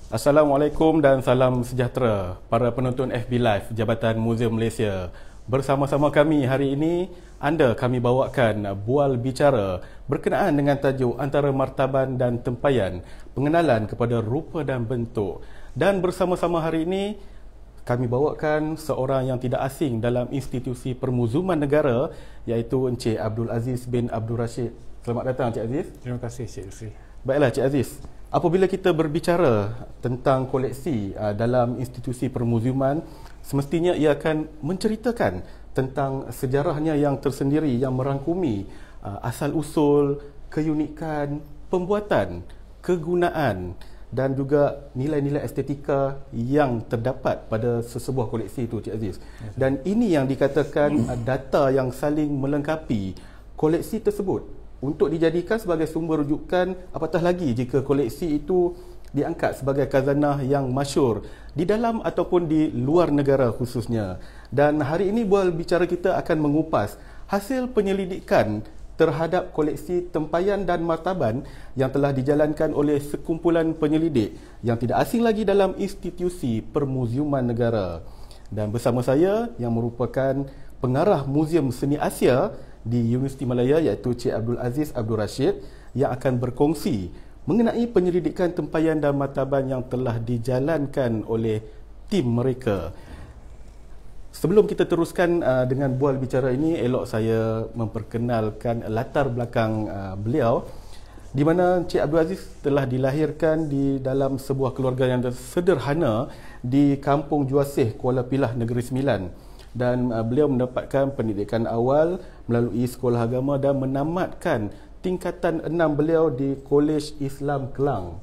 Assalamualaikum dan salam sejahtera para penonton FB Live Jabatan Muzium Malaysia. Bersama-sama kami hari ini, kami bawakan Bual Bicara berkenaan dengan tajuk Antara Martaban dan Tempayan, pengenalan kepada rupa dan bentuk. Dan bersama-sama hari ini, kami bawakan seorang yang tidak asing dalam institusi permuzuman negara, iaitu Encik Abdul Aziz bin Abdul Rashid. Selamat datang Encik Aziz. Terima kasih Cik Yusri. Baiklah Encik Aziz, apabila kita berbicara tentang koleksi dalam institusi permuziuman, semestinya ia akan menceritakan tentang sejarahnya yang tersendiri yang merangkumi asal-usul, keunikan, pembuatan, kegunaan dan juga nilai-nilai estetika yang terdapat pada sesebuah koleksi itu Cik Aziz. Dan ini yang dikatakan data yang saling melengkapi koleksi tersebut untuk dijadikan sebagai sumber rujukan, apatah lagi jika koleksi itu diangkat sebagai khazanah yang masyhur di dalam ataupun di luar negara khususnya. Dan hari ini Bual Bicara kita akan mengupas hasil penyelidikan terhadap koleksi tempayan dan martaban yang telah dijalankan oleh sekumpulan penyelidik yang tidak asing lagi dalam institusi permuziuman negara. Dan bersama saya yang merupakan pengarah Muzium Seni Asia di Universiti Malaya, iaitu Cik Abdul Aziz Abdul Rashid, yang akan berkongsi mengenai penyelidikan tempayan dan martaban yang telah dijalankan oleh tim mereka. Sebelum kita teruskan dengan Bual Bicara ini, elok saya memperkenalkan latar belakang beliau, di mana Cik Abdul Aziz telah dilahirkan di dalam sebuah keluarga yang sederhana di Kampung Juasih, Kuala Pilah, Negeri Sembilan. Dan beliau mendapatkan pendidikan awal melalui sekolah agama dan menamatkan tingkatan 6 beliau di Kolej Islam Kelang.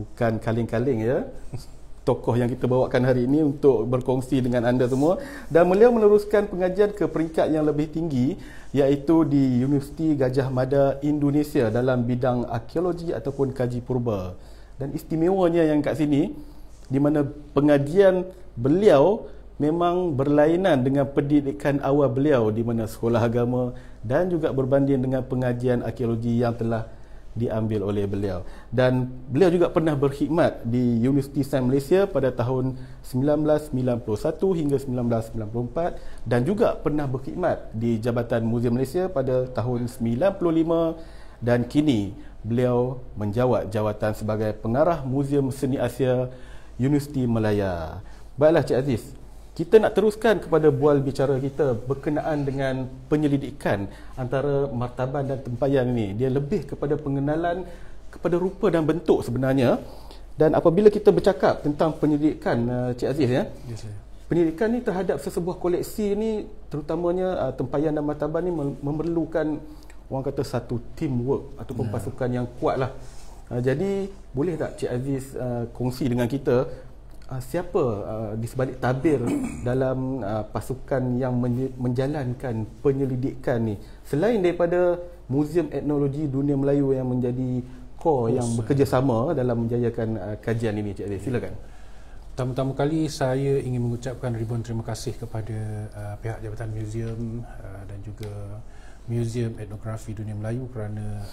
Bukan kaling-kaling ya, tokoh yang kita bawakan hari ini untuk berkongsi dengan anda semua. Dan beliau meneruskan pengajian ke peringkat yang lebih tinggi, iaitu di Universiti Gajah Mada Indonesia dalam bidang arkeologi ataupun kaji purba. Dan istimewanya yang kat sini, di mana pengajian beliau memang berlainan dengan pendidikan awal beliau di mana sekolah agama dan juga berbanding dengan pengajian arkeologi yang telah diambil oleh beliau. Dan beliau juga pernah berkhidmat di Universiti Sains Malaysia pada tahun 1991 hingga 1994 dan juga pernah berkhidmat di Jabatan Muzium Malaysia pada tahun 95 dan kini beliau menjawat jawatan sebagai pengarah Muzium Seni Asia Universiti Malaya. Baiklah Cik Aziz, kita nak teruskan kepada bual bicara kita berkenaan dengan penyelidikan antara martaban dan tempayan ini. Dia lebih kepada pengenalan kepada rupa dan bentuk sebenarnya. Dan apabila kita bercakap tentang penyelidikan Cik Aziz ya, penyelidikan ni terhadap sesebuah koleksi ni, terutamanya tempayan dan martaban ni memerlukan orang kata satu teamwork ataupun pasukan yang kuat lah. Jadi boleh tak Cik Aziz kongsi dengan kita siapa di sebalik tabir dalam pasukan yang menjalankan penyelidikan ni, selain daripada Muzium Etnologi Dunia Melayu yang menjadi core yang bekerjasama dalam menjayakan kajian ini. Cik Aziz, silakan. Pertama-tama kali saya ingin mengucapkan ribuan terima kasih kepada pihak Jabatan Muzium dan juga Muzium Etnografi Dunia Melayu kerana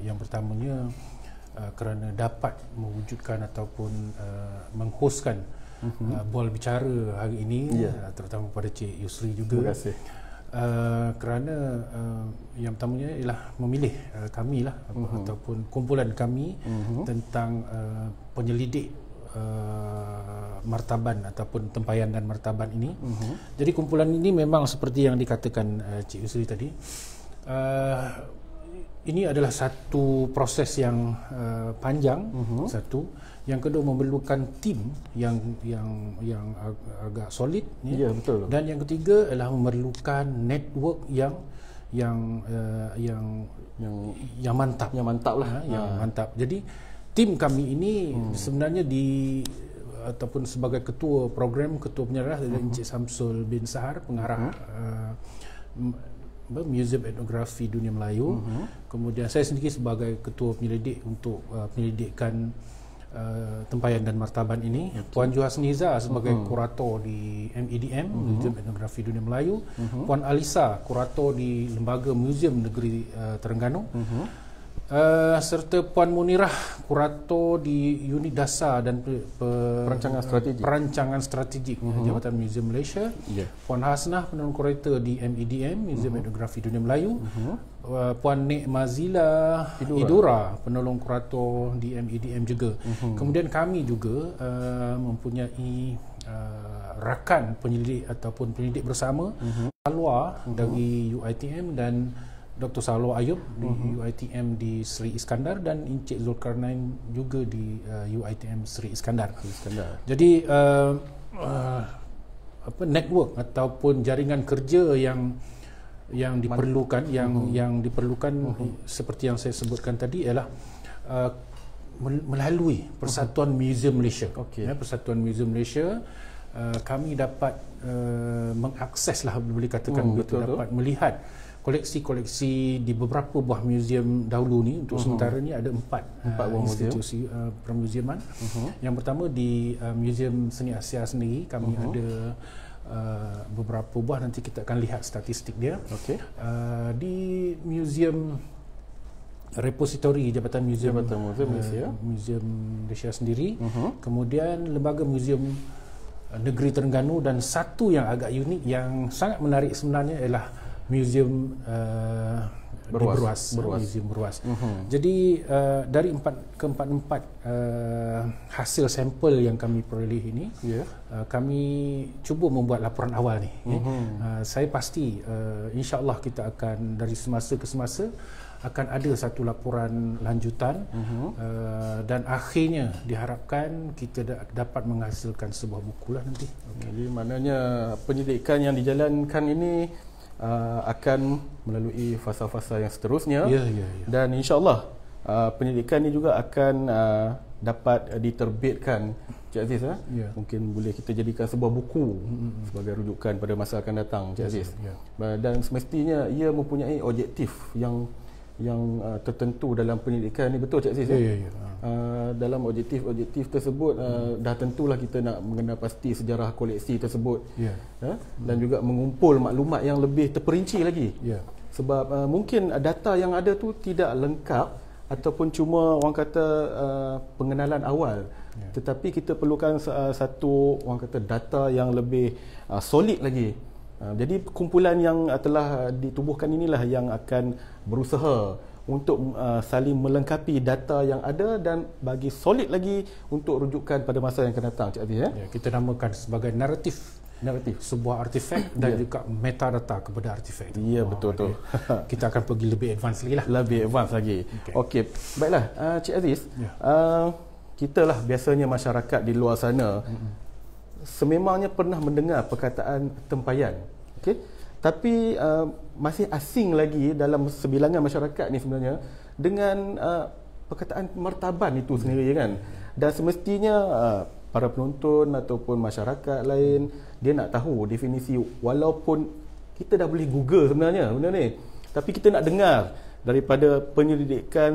yang pertamanya kerana dapat mewujudkan ataupun menghostkan bual bicara hari ini, terutama kepada Cik Yusri juga. Terima kasih. Kerana yang pertamanya ialah memilih kami lah ataupun kumpulan kami tentang penyelidik martaban ataupun tempayan dan martaban ini. Jadi kumpulan ini memang seperti yang dikatakan Cik Yusri tadi, ini adalah satu proses yang panjang. Satu, yang kedua memerlukan tim yang agak solid, ya, betul. Dan yang ketiga adalah memerlukan network yang mantap. Yang mantap lah. Yang mantap. Jadi tim kami ini sebenarnya ataupun sebagai ketua program, ketua penyarah adalah Encik Samsul bin Sahar, pengarah Muzium Etnografi Dunia Melayu. Kemudian saya sendiri sebagai ketua penyelidik untuk penyelidikan tempayan dan martaban ini. Puan Juhas Niza sebagai kurator di MEDM, Muzium Etnografi Dunia Melayu. Puan Alisa, kurator di Lembaga Muzium Negeri Terengganu. serta Puan Munirah, kurator di unit dasar dan perancangan strategik Jabatan Muzium Malaysia. Puan Hasnah, penolong kurator di MEDM, Muzium Etnografi Dunia Melayu. Puan Nek Mazila Idora, penolong kurator di MEDM juga. Kemudian kami juga mempunyai rakan penyelidik ataupun penyelidik bersama, Salwa dari UiTM dan Dr. Salwa Ayub di UiTM di Seri Iskandar dan Encik Zulkarnain juga di UiTM Seri Iskandar. Jadi network ataupun jaringan kerja yang diperlukan yang diperlukan seperti yang saya sebutkan tadi ialah melalui Persatuan Muzium Malaysia. Persatuan Muzium Malaysia, kami dapat mengakses lah, boleh katakan begitu, dapat melihat koleksi-koleksi di beberapa buah muzium dahulu ni. Untuk sementara ni ada empat institusi permuziuman. Yang pertama di Muzium Seni Asia sendiri, kami ada beberapa buah, nanti kita akan lihat statistik dia. Di Muzium Repositori Jabatan Muzium Malaysia, Muzium Malaysia sendiri. Kemudian Lembaga Muzium Negeri Terengganu, dan satu yang agak unik yang sangat menarik sebenarnya ialah Muzium Beruas. Muzium Beruas. Jadi dari keempat hasil sampel yang kami peroleh ini, kami cuba membuat laporan awal ni. Saya pasti insya-Allah kita akan dari semasa ke semasa akan ada satu laporan lanjutan, dan akhirnya diharapkan kita dapat menghasilkan sebuah buku lah nanti. Jadi maknanya penyelidikan yang dijalankan ini akan melalui fasa-fasa yang seterusnya, dan insya-Allah penyelidikan ini juga akan dapat diterbitkan, Cik Aziz. Mungkin boleh kita jadikan sebuah buku sebagai rujukan pada masa akan datang, Cik Aziz. Dan semestinya ia mempunyai objektif yang tertentu dalam penyelidikan ni, betul Cik Aziz? Dalam objektif tersebut dah tentulah kita nak mengenal pasti sejarah koleksi tersebut, dan juga mengumpul maklumat yang lebih terperinci lagi. Sebab mungkin data yang ada tu tidak lengkap ataupun cuma orang kata pengenalan awal, tetapi kita perlukan satu orang kata data yang lebih solid lagi. Jadi kumpulan yang telah ditubuhkan inilah yang akan berusaha untuk saling melengkapi data yang ada dan bagi solid lagi untuk rujukan pada masa yang akan datang, Cik Aziz. Kita namakan sebagai naratif sebuah artifak dan juga metadata kepada artifak itu. Betul. Kita akan pergi lebih advance lagi lah. Lebih advance lagi. Okey. Baiklah, Cik Aziz, kita lah biasanya masyarakat di luar sana sememangnya pernah mendengar perkataan tempayan. Tapi masih asing lagi dalam sebilangan masyarakat ni sebenarnya dengan perkataan martaban itu sendiri, kan. Dan semestinya para penonton ataupun masyarakat lain dia nak tahu definisi, walaupun kita dah boleh Google sebenarnya benda ni, tapi kita nak dengar daripada penyelidikan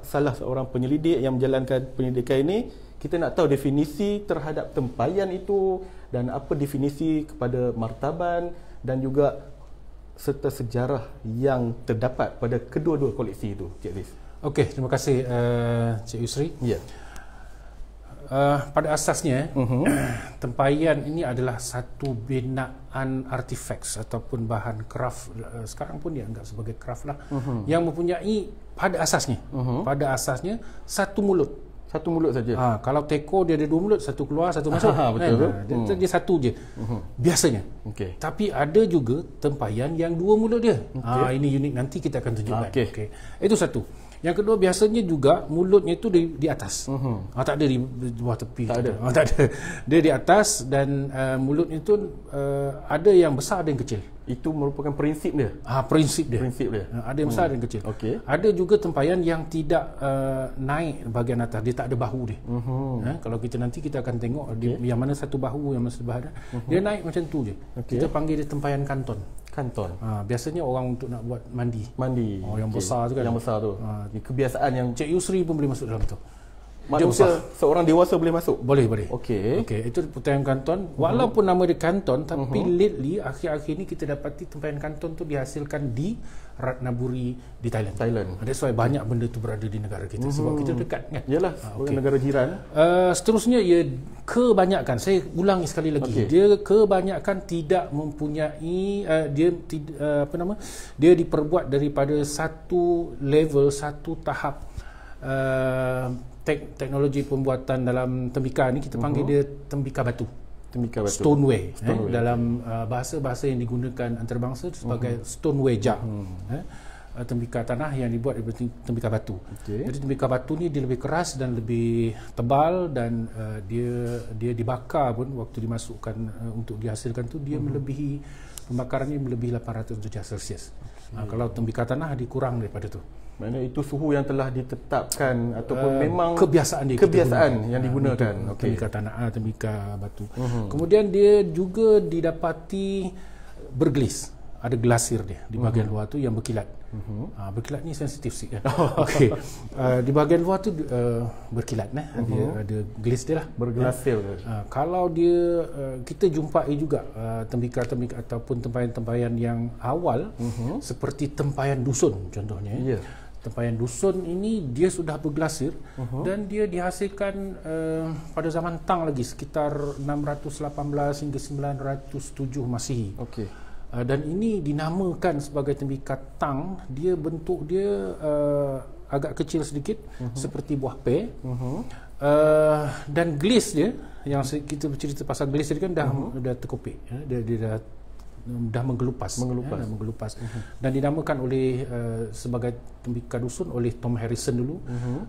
salah seorang penyelidik yang menjalankan penyelidikan ini. Kita nak tahu definisi terhadap tempayan itu dan apa definisi kepada martaban dan juga serta sejarah yang terdapat pada kedua-dua koleksi itu, Cik Aziz. Okey, terima kasih Cik Yusri. Pada asasnya tempayan ini adalah satu binaan artifaks ataupun bahan kraft, sekarang pun dianggap sebagai kraft lah, yang mempunyai pada asasnya satu mulut saja. Kalau teko dia ada dua mulut, satu keluar satu masuk. Betul. Dia satu je biasanya. Tapi ada juga tempayan yang dua mulut dia. Ini unik, nanti kita akan tunjukkan. Itu satu. Yang kedua, biasanya juga mulutnya itu di atas. Tak ada di bawah tepi. Tak ada. Dia di atas dan mulutnya itu ada yang besar, ada yang kecil. Itu merupakan prinsip dia. Prinsip dia. Ada yang besar, ada yang kecil. Ada juga tempayan yang tidak naik bahagian atas, dia tak ada bahu dia. Kalau nanti kita akan tengok yang mana satu bahu, yang mana sebelah dia naik macam tu je. Kita panggil dia tempayan kanton. Biasanya orang untuk nak buat mandi. Yang besar tu kan. Yang besar tu. Kebiasaan yang Cik Yusri pun boleh masuk dalam tu. Manusia seorang dewasa boleh masuk? Boleh. Okey. Itu tempayan kanton. Walaupun nama dia kanton, tapi lately akhir-akhir ni kita dapati tempayan kanton tu dihasilkan di Ratnaburi di Thailand. That's why banyak benda tu berada di negara kita sebab kita dekat kan. Yalah, negara jiran. Seterusnya ia kebanyakan, saya ulangi sekali lagi, dia kebanyakan tidak mempunyai dia diperbuat daripada satu level, satu tahap teknologi pembuatan dalam tembika ni kita panggil dia tembika batu. Stoneware. Dalam bahasa-bahasa yang digunakan antarabangsa sebagai stoneware jar. Tembika tanah yang dibuat daripada tembika batu. Jadi tembika batu ni dia lebih keras dan lebih tebal dan dia dibakar pun waktu dimasukkan untuk dihasilkan tu dia melebihi pembakarannya melebihi 800 darjah Celsius. Kalau tembika tanah dikurang daripada tu. Maknanya itu suhu yang telah ditetapkan ataupun memang kebiasaan yang digunakan. Tembika tanah, tembika batu. Kemudian dia juga didapati bergelis. Ada glasir dia di bahagian luar tu yang berkilat. Berkilat ni sensitif sikit kan. Di bahagian luar tu berkilat ada glis dia lah, berglasir. Kalau dia kita jumpai juga tembika-tembika ataupun tempayan-tempayan yang awal seperti tempayan dusun contohnya. Tempayan dusun ini dia sudah berglasir dan dia dihasilkan pada zaman Tang lagi sekitar 618 hingga 907 Masihi. Dan ini dinamakan sebagai tembika Tang. Dia bentuk dia agak kecil sedikit seperti buah pe. Dan glis dia yang kita bercerita pasal glis dia kan dah terkopik, dia dah menggelupas. Dan dinamakan oleh sebagai tembika dusun oleh Tom Harrison dulu.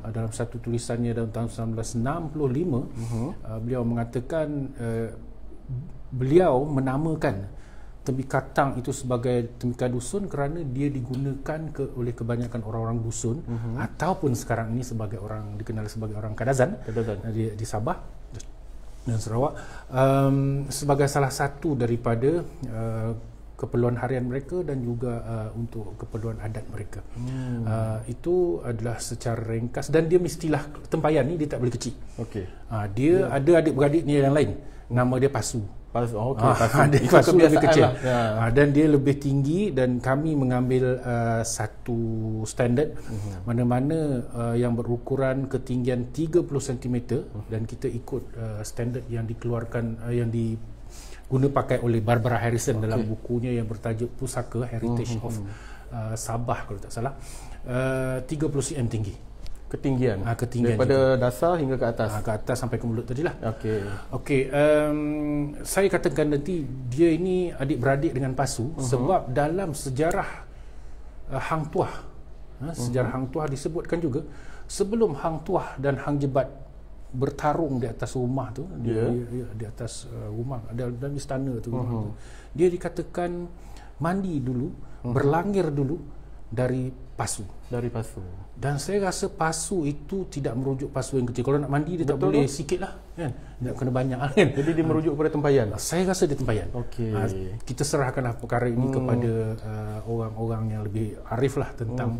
Dalam satu tulisannya dalam tahun 1965 beliau mengatakan beliau menamakan tembika Tang itu sebagai tembika dusun kerana dia digunakan oleh kebanyakan orang-orang dusun ataupun sekarang ini sebagai orang dikenal sebagai orang Kadazan. Di Sabah dan Sarawak sebagai salah satu daripada keperluan harian mereka dan juga untuk keperluan adat mereka. Itu adalah secara ringkas dan dia mestilah tempayan ni dia tak boleh kecil. Dia ada adik-beradik ni yang lain. Nama dia pasu. Pasu lebih kecil dan dia lebih tinggi dan kami mengambil satu standard mana-mana yang berukuran ketinggian 30 cm dan kita ikut standard yang dikeluarkan yang diguna pakai oleh Barbara Harrison dalam bukunya yang bertajuk Pusaka Heritage of Sabah kalau tak salah. 30 cm tinggi ketinggian daripada juga dasar hingga ke atas. Ke atas sampai ke mulut tadilah. Saya katakan nanti dia ini adik-beradik dengan pasu sebab dalam sejarah Hang Tuah, sejarah Hang Tuah disebutkan juga sebelum Hang Tuah dan Hang Jebat bertarung di atas rumah tu, di atas rumah dalam istana tu, dia dikatakan mandi dulu, berlangir dulu dari pasu. Dan saya rasa pasu itu tidak merujuk pasu yang kecil. Kalau nak mandi dia tak boleh sikit lah kan? Nak kena banyak kan? Jadi dia merujuk kepada tempayan? Saya rasa dia tempayan. Kita serahkanlah perkara ini kepada orang-orang yang lebih arif lah tentang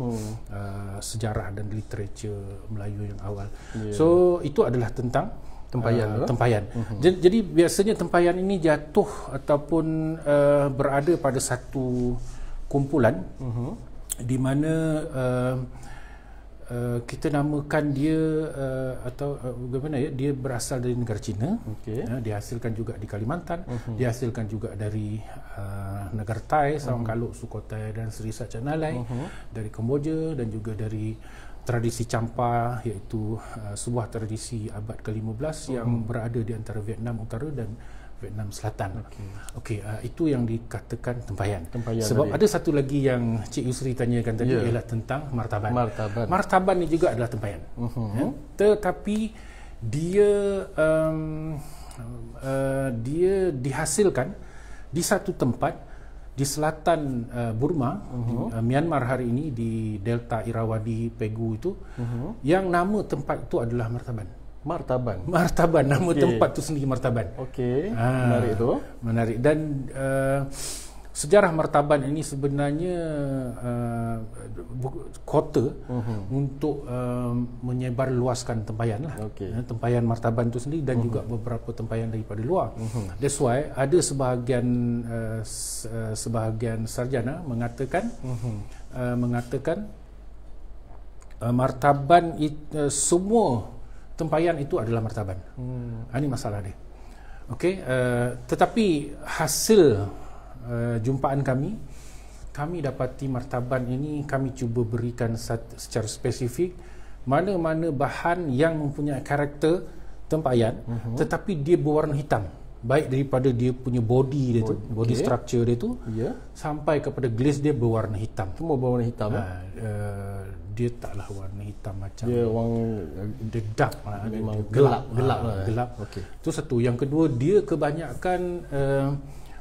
sejarah dan literature Melayu yang awal. So itu adalah tentang tempayan. Jadi biasanya tempayan ini jatuh ataupun berada pada satu kumpulan di mana kita namakan dia atau bagaimana ya, dia berasal dari negara China. Dihasilkan juga di Kalimantan, dihasilkan juga dari negara Thai, Sarong Kaluk, Sukhothai dan Seri Sacanalai, dari Kemboja dan juga dari tradisi Champa, iaitu sebuah tradisi abad ke-15 yang berada di antara Vietnam Utara dan Vietnam Selatan. Itu yang dikatakan tempayan. Sebab ada satu lagi yang Cik Yusri tanyakan tadi ialah tentang martaban. Martaban ni juga adalah tempayan. Tetapi dia dihasilkan di satu tempat di selatan Burma, Myanmar hari ini, di Delta Irrawaddy Pegu itu, yang nama tempat itu adalah Martaban, nama tempat tu sendiri Martaban. Menarik tu. Dan sejarah martaban ini sebenarnya kota untuk menyebarluaskan tempayan lah. Tempayan martaban itu sendiri dan juga beberapa tempayan daripada luar. That's why ada sebahagian sarjana mengatakan martaban semua tempayan itu adalah martaban. Ini masalah dia. Okey, tetapi hasil jumpaan kami dapati martaban ini kami cuba berikan secara spesifik mana-mana bahan yang mempunyai karakter tempayan tetapi dia berwarna hitam, baik daripada dia punya body dia tu, body structure dia tu, sampai kepada glaze dia berwarna hitam. Semua berwarna hitam. Dia taklah warna hitam macam dia dark, memang gelap. Itu satu. Yang kedua, dia kebanyakan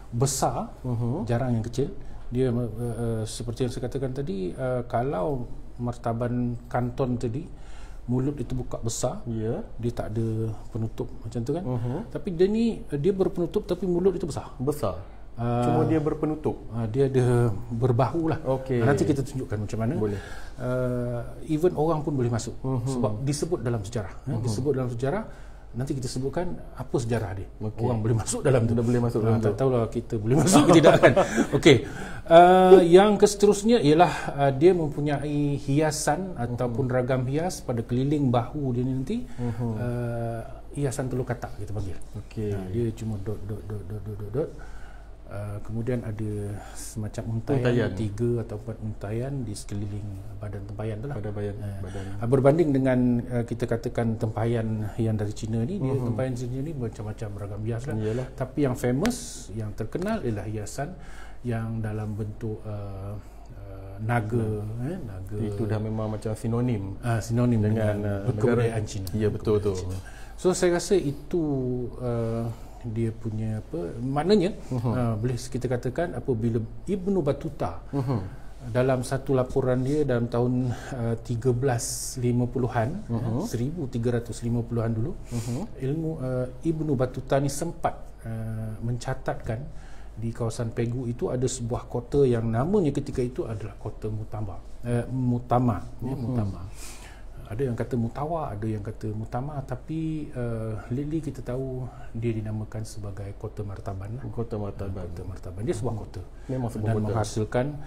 besar, jarang yang kecil. Dia seperti yang saya katakan tadi, kalau martaban kanton tadi mulut itu buka besar, dia tak ada penutup macam tu kan. Tapi dia berpenutup tapi mulut itu besar. Cuma dia berpenutup. Dia ada berbahu lah. Nanti kita tunjukkan macam mana. Boleh. Even orang pun boleh masuk. Sebab disebut dalam sejarah. Disebut dalam sejarah. Nanti kita sebutkan apa sejarah dia. Orang boleh masuk dalam tu. Boleh masuk dalam tu. Tak tahulah kita boleh masuk ke tidak kan. Yang seterusnya ialah dia mempunyai hiasan ataupun ragam hias pada keliling bahu dia nanti. Hiasan telur katak kita panggil. Dia cuma dot. Kemudian ada semacam untayan 3 atau 4 untayan di sekeliling badan tempayan tu lah. Berbanding dengan kita katakan tempayan yang dari Cina ni, dia tempayan Cina ni macam-macam ragam hias lah. Tapi yang famous, yang terkenal ialah hiasan yang dalam bentuk naga. Itu dah memang macam sinonim dengan kebudayaan Cina. Ya, betul tu. So saya rasa itu dia punya maknanya boleh kita katakan apabila Ibnu Battuta dalam satu laporan dia dalam tahun 1350-an 1350-an dulu, Ibnu Battuta ni sempat mencatatkan di kawasan Pegu itu ada sebuah kota yang namanya ketika itu adalah kota Mutama. Ada yang kata Mutawa, ada yang kata Mutama, tapi lately kita tahu dia dinamakan sebagai Kota Martaban. Kota Martaban. Dia sebuah kota. Memang sebuah dan kota. Menghasilkan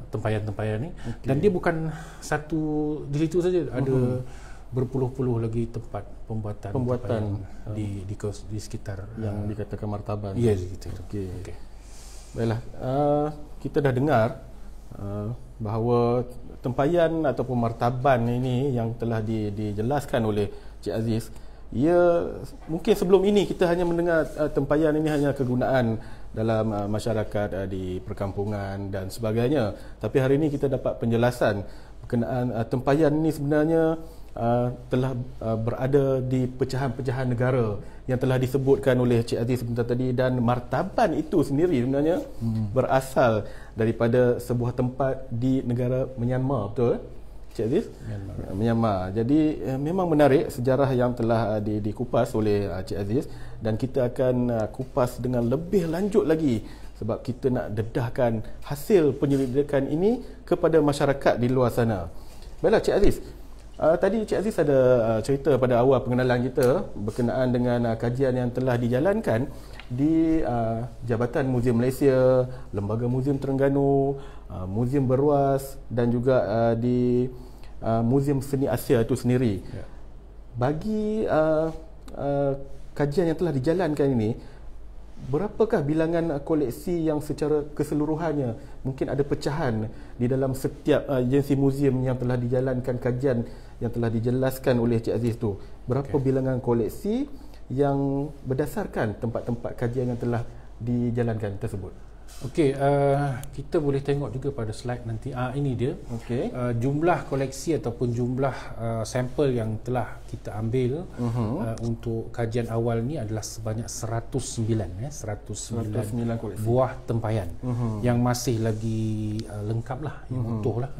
tempayan-tempayan ni. Dan dia bukan satu di situ saja, ada berpuluh-puluh lagi tempat pembuatan di sekitar yang dikatakan martaban. Ya, gitu. Baiklah, kita dah dengar bahawa tempayan ataupun martaban ini yang telah dijelaskan oleh Cik Aziz, mungkin sebelum ini kita hanya mendengar tempayan ini hanya kegunaan dalam masyarakat di perkampungan dan sebagainya. Tapi hari ini kita dapat penjelasan berkenaan tempayan ini sebenarnya telah berada di pecahan-pecahan negara yang telah disebutkan oleh Cik Aziz sebentar tadi, dan martaban itu sendiri sebenarnya berasal daripada sebuah tempat di negara Myanmar, betul Cik Aziz? Myanmar. Jadi memang menarik sejarah yang telah dikupas oleh Cik Aziz, dan kita akan kupas dengan lebih lanjut lagi sebab kita nak dedahkan hasil penyelidikan ini kepada masyarakat di luar sana. Baiklah Cik Aziz, tadi Cik Aziz ada cerita pada awal pengenalan kita berkenaan dengan kajian yang telah dijalankan di Jabatan Muzium Malaysia, Lembaga Muzium Terengganu, Muzium Beruas dan juga di Muzium Seni Asia itu sendiri. Bagi kajian yang telah dijalankan ini, berapakah bilangan koleksi yang secara keseluruhannya mungkin ada pecahan di dalam setiap agensi muzium yang telah dijalankan kajian yang telah dijelaskan oleh Cik Aziz tu? Berapa bilangan koleksi yang berdasarkan tempat-tempat kajian yang telah dijalankan tersebut? Kita boleh tengok juga pada slide nanti. Ini dia. Jumlah koleksi ataupun jumlah sampel yang telah kita ambil untuk kajian awal ni adalah sebanyak 109 buah tempayan yang masih lagi lengkap lah, yang utuh lah.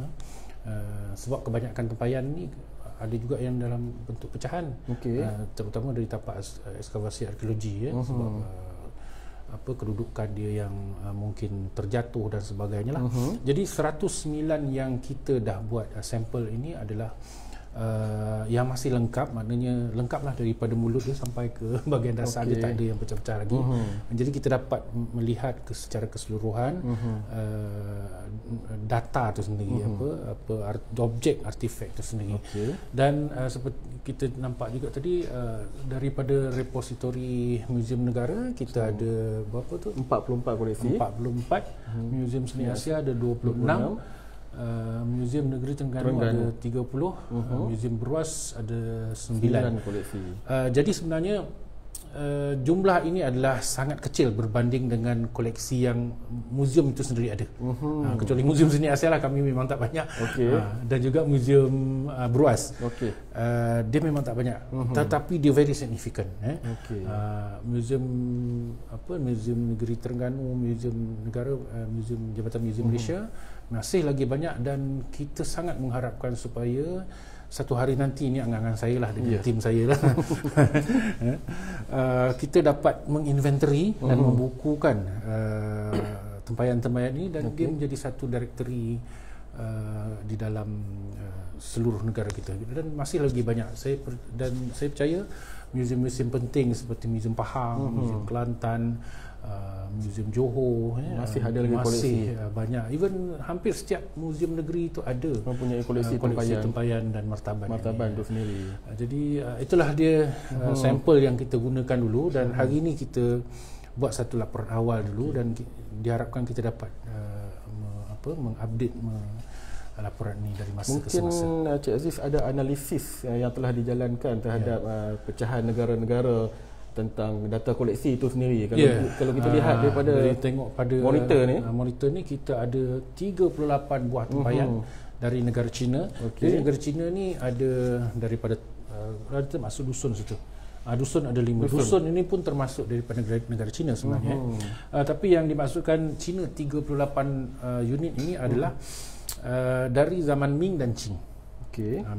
Sebab kebanyakan tempayan ni ada juga yang dalam bentuk pecahan, terutama dari tapak ekskavasi arkeologi sebab kedudukan dia yang mungkin terjatuh dan sebagainya lah. Jadi 109 yang kita dah buat sampel ini adalah yang masih lengkap, maknanya lengkaplah daripada mulut dia sampai ke bahagian dasar dia, tak ada yang pecah-pecah lagi. Jadi kita dapat melihat secara keseluruhan data tu sendiri, objek artifak tu sendiri. Dan seperti kita nampak juga tadi, daripada repositori Muzium Negara kita ada berapa tu? 44 koleksi. 44. Muzium Seni Asia ada 26. Muzium Negeri Terengganu ada 30, Muzium Beruas ada 9 koleksi. Jadi sebenarnya jumlah ini adalah sangat kecil berbanding dengan koleksi yang muzium itu sendiri ada. Kecuali Muzium Seni Asia lah, kami memang tak banyak. Dan juga Muzium Beruas. Dia memang tak banyak, tetapi dia very significant. Muzium Muzium Negeri Terengganu, Muzium Negara, Muzium Jabatan Muzium Malaysia masih lagi banyak, dan kita sangat mengharapkan supaya satu hari nanti, ini angan-angan saya lah dengan tim saya lah, kita dapat menginventari dan membukukan tempayan-tempayan ini, dan dia menjadi satu directory di dalam seluruh negara kita, dan masih lagi banyak. Saya percaya muzium-muzium penting seperti Muzium Pahang, Muzium Kelantan, Muzium Johor masih ada lagi koleksi, banyak. Even hampir setiap muzium negeri itu ada mempunyai koleksi tempayan dan martaban itu sendiri. Jadi itulah dia sampel yang kita gunakan dulu, dan hari ini kita buat satu laporan awal dulu, dan diharapkan kita dapat mengupdate laporan ini dari masa ke semasa. Mungkin Cik Aziz ada analisis yang telah dijalankan terhadap pecahan negara-negara tentang data koleksi itu sendiri. Kalau kita lihat daripada tengok pada monitor ni kita ada 38 buah tempayan dari negara China. Jadi negara China ni ada daripada termasuk dusun situ. Dusun ada 5. Dusun ini pun termasuk daripada negara China sebenarnya. Tapi yang dimaksudkan China 38 unit ini adalah dari zaman Ming dan Qing.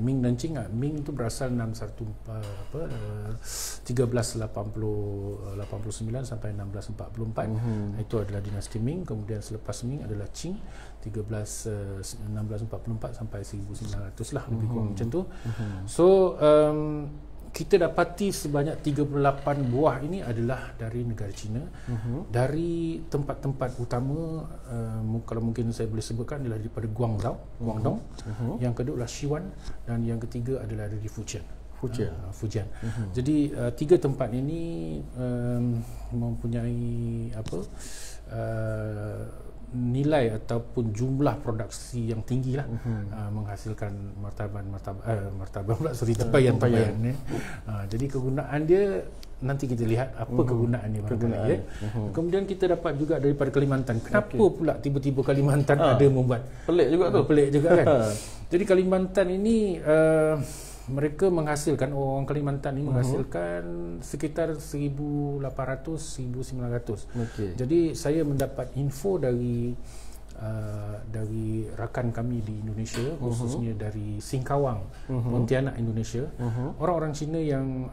Ming dan Qing. Ming itu berasal 1389 sampai 1644. Itu adalah dinasti Ming. Kemudian selepas Ming adalah Qing, 1644 sampai 1900 lah, lebih kurang macam tu. So kita dapati sebanyak 38 buah ini adalah dari negara China. Dari tempat-tempat utama, kalau mungkin saya boleh sebutkan, adalah daripada Guangdong. Yang kedua adalah Sichuan, dan yang ketiga adalah dari Fujian. Jadi 3 tempat ini mempunyai nilai ataupun jumlah produksi yang tinggi lah, menghasilkan tempayan. Jadi kegunaan dia nanti kita lihat apa kegunaan dia. Kemudian kita dapat juga daripada Kalimantan. Kenapa pula tiba-tiba Kalimantan ada membuat? Pelik juga tu. Pelik juga kan. Jadi Kalimantan ini mereka menghasilkan, orang Kalimantan ini menghasilkan sekitar 1,800-1,900. Jadi saya mendapat info dari rakan kami di Indonesia, khususnya dari Singkawang, Pontianak, Indonesia. Orang-orang Cina yang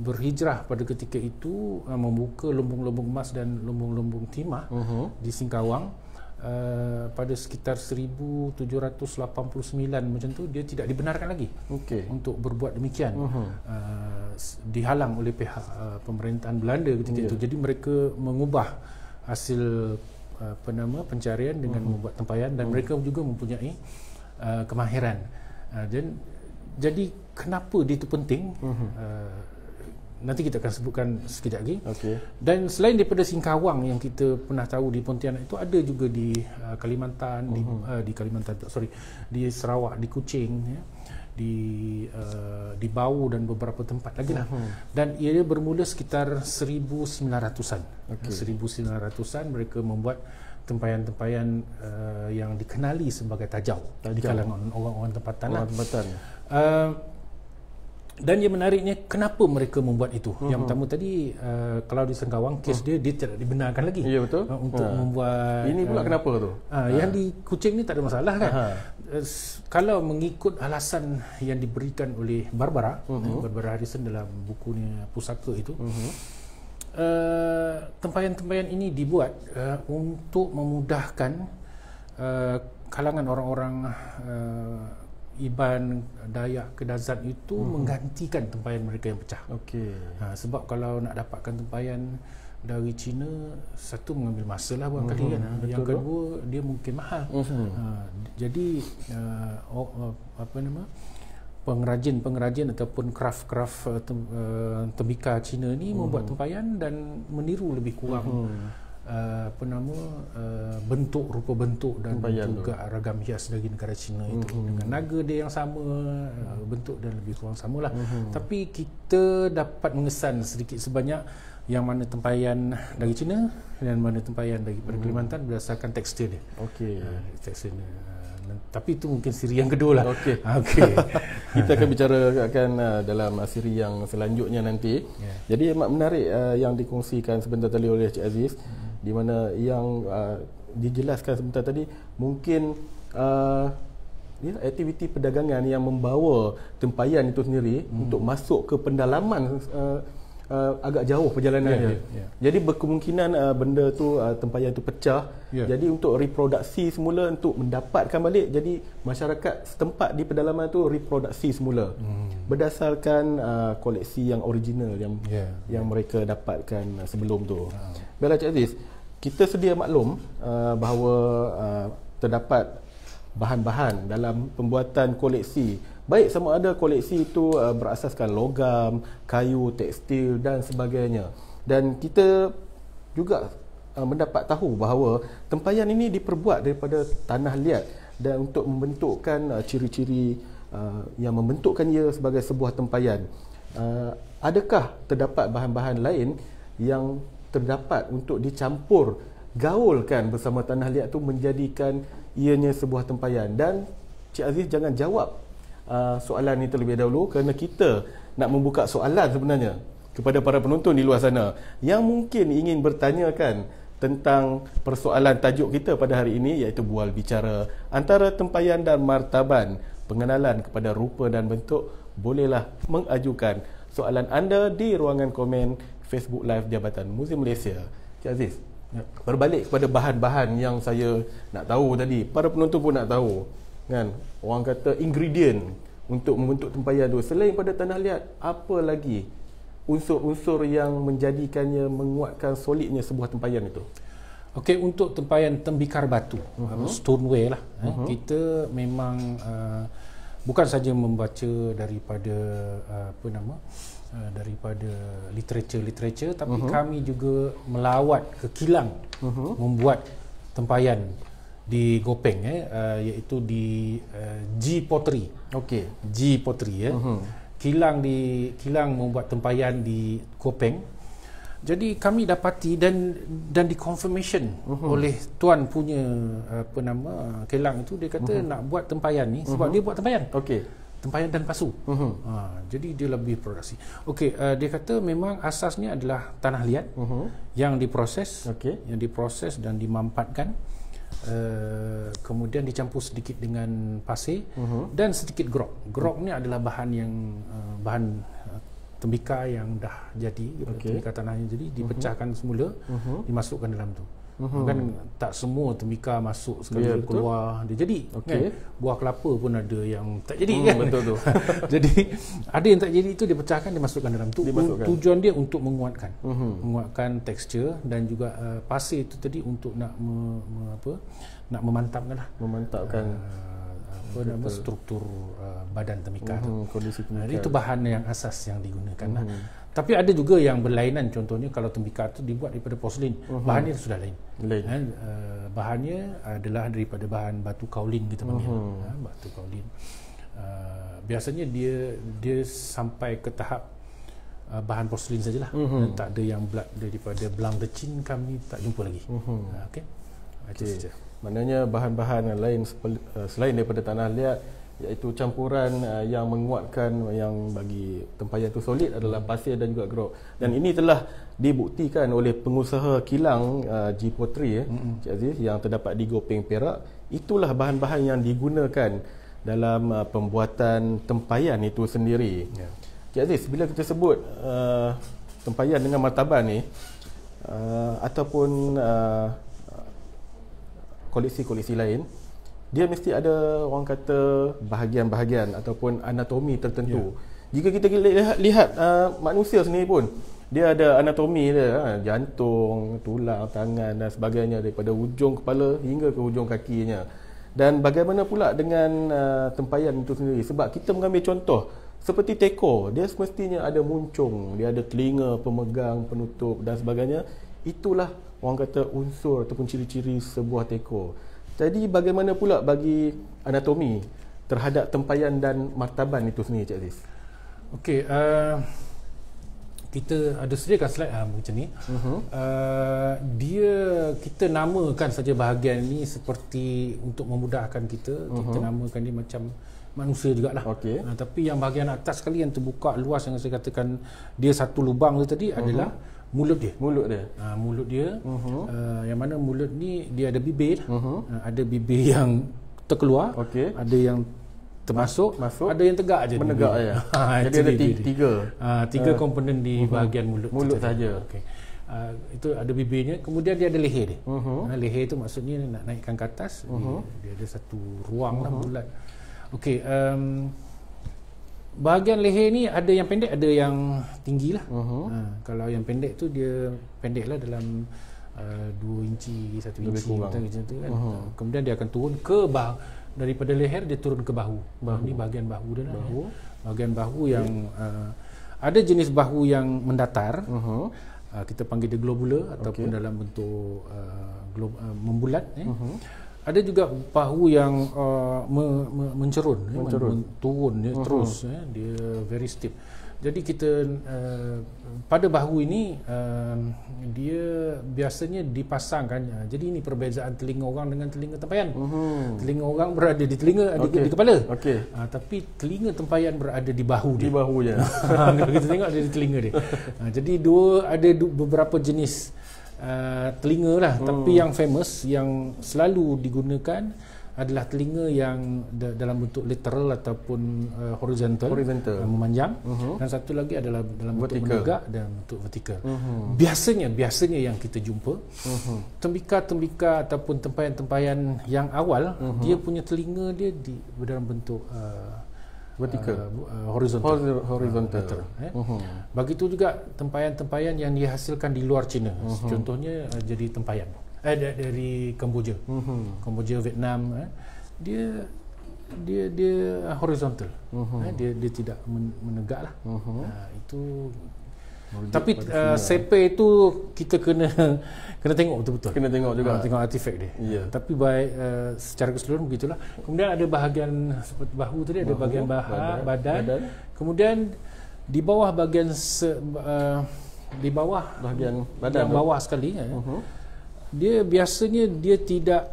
berhijrah pada ketika itu membuka lumbung-lumbung emas dan lumbung-lumbung timah di Singkawang. Pada sekitar 1789 macam tu, dia tidak dibenarkan lagi untuk berbuat demikian. Dihalang oleh pihak pemerintahan Belanda ketika itu. Jadi mereka mengubah hasil pencarian dengan membuat tempayan, dan mereka juga mempunyai kemahiran. Jadi kenapa dia itu penting? Nanti kita akan sebutkan sekejap lagi. Dan selain daripada Singkawang yang kita pernah tahu di Pontianak, itu ada juga di Kalimantan, di Sarawak, di Kuching, di Bau dan beberapa tempat lagi lah. Dan ia bermula sekitar 1900-an. 1900-an mereka membuat tempayan-tempayan yang dikenali sebagai tajau di kalangan orang-orang tempatan. Dan yang menariknya, kenapa mereka membuat itu? Yang pertama tadi, kalau di Singkawang, kes dia tidak dibenarkan lagi untuk membuat. Ini pula kenapa tu? Yang di Kuching ni tak ada masalah kan? Kalau mengikut alasan yang diberikan oleh Barbara Harrison dalam bukunya Pusaka itu, Tempayan-tempayan ini dibuat untuk memudahkan kalangan orang-orang Iban, Dayak, Kedazan itu menggantikan tempayan mereka yang pecah. Okey. Sebab kalau nak dapatkan tempayan dari China, satu mengambil masa lah buat kali kan. Yang kedua dia mungkin mahal. Jadi pengrajin ataupun craft tembikar Cina ni membuat tempayan dan meniru lebih kurang bentuk, rupa bentuk dan tempayan juga ragam hias dari negara China itu dengan naga dia yang sama, bentuk dan lebih kurang samalah. Tapi kita dapat mengesan sedikit sebanyak yang mana tempayan dari China dan mana tempayan daripada Kalimantan berdasarkan tekstur dia. Okey. Tekstur dia. Tapi itu mungkin siri yang kedua lah. Okey. Kita akan bicarakan dalam siri yang selanjutnya nanti. Jadi menarik yang dikongsikan sebentar tadi oleh Cik Aziz, di mana yang dijelaskan sebentar tadi mungkin aktiviti perdagangan yang membawa tempayan itu sendiri untuk masuk ke pendalaman agak jauh perjalanannya. Jadi berkemungkinan benda tu tempayan tu pecah. Jadi untuk reproduksi semula, untuk mendapatkan balik, jadi masyarakat setempat di pedalaman tu reproduksi semula berdasarkan koleksi yang original yang mereka dapatkan sebelum tu. Baiklah Cik Aziz, kita sedia maklum bahawa terdapat bahan-bahan dalam pembuatan koleksi, baik sama ada koleksi itu berasaskan logam, kayu, tekstil dan sebagainya. Dan kita juga mendapat tahu bahawa tempayan ini diperbuat daripada tanah liat dan untuk membentukkan ciri-ciri yang membentukkan ia sebagai sebuah tempayan. Adakah terdapat bahan-bahan lain yang terdapat untuk dicampur gaulkan bersama tanah liat tu menjadikan ianya sebuah tempayan? Dan Cik Aziz jangan jawab soalan ini terlebih dahulu, kerana kita nak membuka soalan sebenarnya kepada para penonton di luar sana yang mungkin ingin bertanyakan tentang persoalan tajuk kita pada hari ini, iaitu bual bicara antara tempayan dan martaban, pengenalan kepada rupa dan bentuk. Bolehlah mengajukan soalan anda di ruangan komen Facebook Live Jabatan Muzium Malaysia. Cik Aziz, berbalik kepada bahan-bahan yang saya nak tahu tadi, para penonton pun nak tahu kan, orang kata ingredient untuk membentuk tempayan tu, selain pada tanah liat, apa lagi unsur-unsur yang menjadikannya, menguatkan solidnya sebuah tempayan itu? Okey, untuk tempayan tembikar batu, stoneware lah, kita memang bukan saja membaca daripada daripada literature, tapi kami juga melawat ke kilang membuat tempayan di Gopeng, iaitu di G Pottery. Okey, G Pottery kilang membuat tempayan di Gopeng. Jadi kami dapati dan dikonfirmation oleh tuan punya kilang itu, dia kata nak buat tempayan ni sebab dia buat tempayan. Okey. Tempayan dan pasu. Jadi dia lebih produksi. Okey, dia kata memang asasnya adalah tanah liat yang diproses, dan dimampatkan, kemudian dicampur sedikit dengan pasir dan sedikit grog. Grog ni adalah bahan yang bahan tembikar yang dah jadi, tembikar tanahnya jadi dipecahkan semula, dimasukkan dalam tu. Kan tak semua tembikar masuk sekali keluar dia jadi. Kan? Buah kelapa pun ada yang tak jadi kan. Betul tu. Jadi ada yang tak jadi, itu dipecahkan, dimasukkan dalam tu. Tujuan dia untuk menguatkan tekstur dan juga pasir itu tadi untuk nak memantapkan struktur badan tembikar tu. Itu bahan yang asas yang digunakan lah. Tapi ada juga yang berlainan, contohnya kalau tembikar tu dibuat daripada porselin, bahannya sudah lain. Bahannya adalah daripada bahan batu kaolin, kita panggil. Batu kaolin. Biasanya dia sampai ke tahap bahan porselin sajalah. Dan tak ada yang daripada belang decin kami tak jumpa lagi. Okey. Itu saja. Maknanya bahan-bahan lain selain daripada tanah liat, iaitu campuran yang menguatkan, yang bagi tempayan itu solid adalah pasir dan juga grog. Dan ini telah dibuktikan oleh pengusaha kilang G Pottery, Cik Aziz, yang terdapat di Gopeng, Perak. Itulah bahan-bahan yang digunakan dalam pembuatan tempayan itu sendiri. Cik Aziz, bila kita sebut tempayan dengan martaban ni ataupun koleksi-koleksi lain, dia mesti ada orang kata bahagian-bahagian ataupun anatomi tertentu. Jika kita lihat manusia sendiri pun, dia ada anatomi dia, jantung, tulang, tangan dan sebagainya, daripada hujung kepala hingga ke hujung kakinya. Dan bagaimana pula dengan tempayan itu sendiri? Sebab kita mengambil contoh seperti teko, dia semestinya ada muncung, dia ada telinga, pemegang, penutup dan sebagainya. Itulah orang kata unsur ataupun ciri-ciri sebuah teko. Jadi bagaimana pula bagi anatomi terhadap tempayan dan martaban itu sendiri, Cik Aziz? Okey, kita ada sediakan slide macam ni. Kita namakan saja bahagian ni seperti untuk memudahkan kita. Kita namakan dia macam manusia jugalah. Tapi yang bahagian atas sekali yang terbuka luas, yang saya katakan dia satu lubang tu tadi adalah mulut dia. Mulut dia. Yang mana mulut ni dia ada bibir. Ada bibir yang terkeluar, ada yang termasuk, ada yang tegak je. Menegak je. Jadi ada tiga komponen di bahagian mulut saja. Itu ada bibirnya, kemudian dia ada leher dia. Leher tu maksudnya nak naikkan ke atas. Dia ada satu ruang lah bulat. Okey, bahagian leher ni ada yang pendek, ada yang tinggi lah. Kalau yang pendek tu dia pendek lah dalam 2 inci, 1 inci macam tu kan. Kemudian dia akan turun ke daripada leher dia turun ke bahu. Ini bahagian bahu dia lah. Bahagian bahu yang ada jenis bahu yang mendatar. Kita panggil dia globular ataupun dalam bentuk membulat. Ada juga bahu yang mencerun, turun terus, dia very steep. Jadi kita pada bahu ini dia biasanya dipasangkan. Jadi ini perbezaan telinga orang dengan telinga tempayan. Telinga orang berada di telinga, di kepala. Tapi telinga tempayan berada di bahu dia. Di bahu je. Kalau kita tengok ada di telinga dia. Jadi ada beberapa jenis telinga lah. Tapi yang famous, yang selalu digunakan adalah telinga yang dalam bentuk literal ataupun horizontal, memanjang. Dan satu lagi adalah dalam bentuk menegak dan bentuk vertikal. Biasanya yang kita jumpa tembika-tembika ataupun tempayan-tempayan yang awal, dia punya telinga dia dalam bentuk vertikal, horizontal. Begitu juga tempayan-tempayan yang dihasilkan di luar China. Contohnya jadi tempayan dari Kamboja, Vietnam, dia horizontal, dia tidak menegak lah. Itu tapi sepe itu kita kena tengok betul-betul. Kena tengok juga. Tengok artifak dia. Tapi secara keseluruhan begitulah. Kemudian ada bahagian seperti bahu tadi, ada bahagian badan. Kemudian di bawah bahagian di bawah bahagian badan yang bawah sekali, dia biasanya dia tidak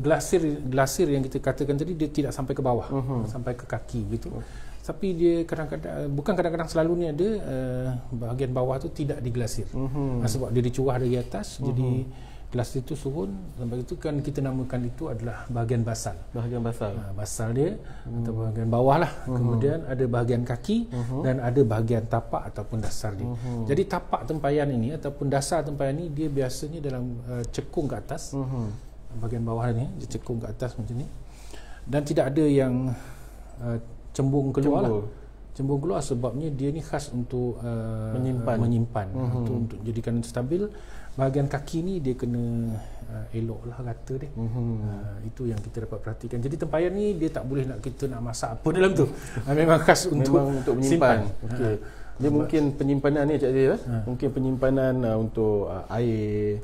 glasir yang kita katakan tadi, dia tidak sampai ke bawah, sampai ke kaki gitu. Tapi dia kadang-kadang selalu ni ada bahagian bawah tu tidak diglasir. Sebab dia dicurah dari atas, jadi glasir itu turun. Sampai itu kan kita namakan itu adalah bahagian basal. Basal dia atau bahagian bawah lah. Kemudian ada bahagian kaki dan ada bahagian tapak ataupun dasar dia. Jadi tapak tempayan ini ataupun dasar tempayan ini dia biasanya dalam cekung ke atas. Bahagian bawah ni dia cekung ke atas macam ni. Dan tidak ada yang cembung keluar lah. Cembung keluar sebabnya dia ni khas untuk menyimpan. Untuk jadikan stabil. Bahagian kaki ni dia kena elok lah rata dia. Itu yang kita dapat perhatikan. Jadi tempayan ni dia tak boleh kita nak masak apa dalam tu. Memang khas untuk menyimpan. Dia mungkin penyimpanan ni Cik Aziz, mungkin penyimpanan untuk air,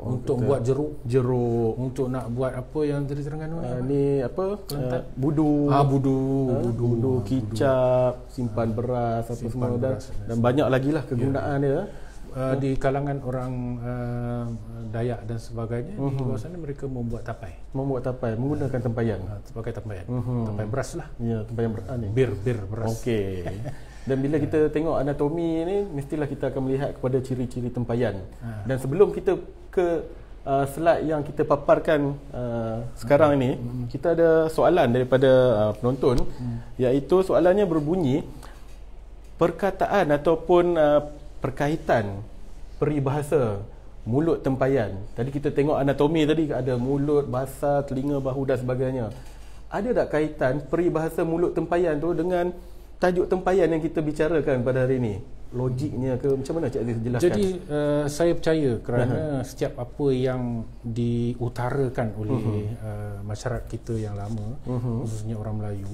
untuk buat jeruk, untuk nak buat apa yang tadi Terengganu ni apa, budu, kicap, simpan beras, apa semua dan banyak lagi lah kegunaan dia. Di kalangan orang Dayak dan sebagainya, di bawah sana mereka membuat tapai menggunakan tempayan, pakai tempayan, tempayan beras lah. Tempayan beras ni, bir beras. Dan bila kita tengok anatomi ni, mestilah kita akan melihat kepada ciri-ciri tempayan. Dan sebelum kita ke slide yang kita paparkan sekarang ini, kita ada soalan daripada penonton, iaitu soalannya berbunyi, perkataan ataupun perkaitan peribahasa mulut tempayan. Tadi kita tengok anatomi tadi, ada mulut, bahasa, telinga, bahu dan sebagainya. Ada tak kaitan peribahasa mulut tempayan tu dengan tajuk tempayan yang kita bicarakan pada hari ini? Logiknya ke macam mana Cik Aziz jelaskan? Jadi saya percaya kerana setiap apa yang diutarakan oleh masyarakat kita yang lama, khususnya orang Melayu,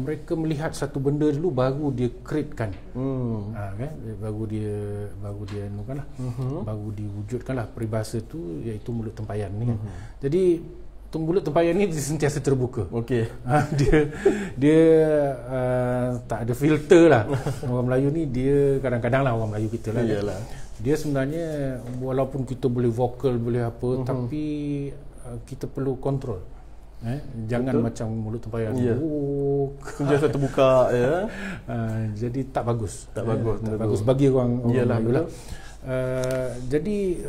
mereka melihat satu benda dulu baru dia createkan, kan? baru dia anukanlah, baru diwujudkanlah peribahasa tu, iaitu mulut tempayan ni kan. Jadi mulut tempayan ni dia sentiasa terbuka. Okey. Dia tak ada filter lah. Orang Melayu ni dia kadang-kadang lah, orang Melayu kita lah. Iyalah. Dia sebenarnya walaupun kita boleh vokal, boleh apa, tapi kita perlu kontrol. Jangan betul, macam mulut tempayan. Sentiasa terbuka ya. Jadi tak bagus. Tak bagus. Tak bagus bagi orang Melayu lah. Jadi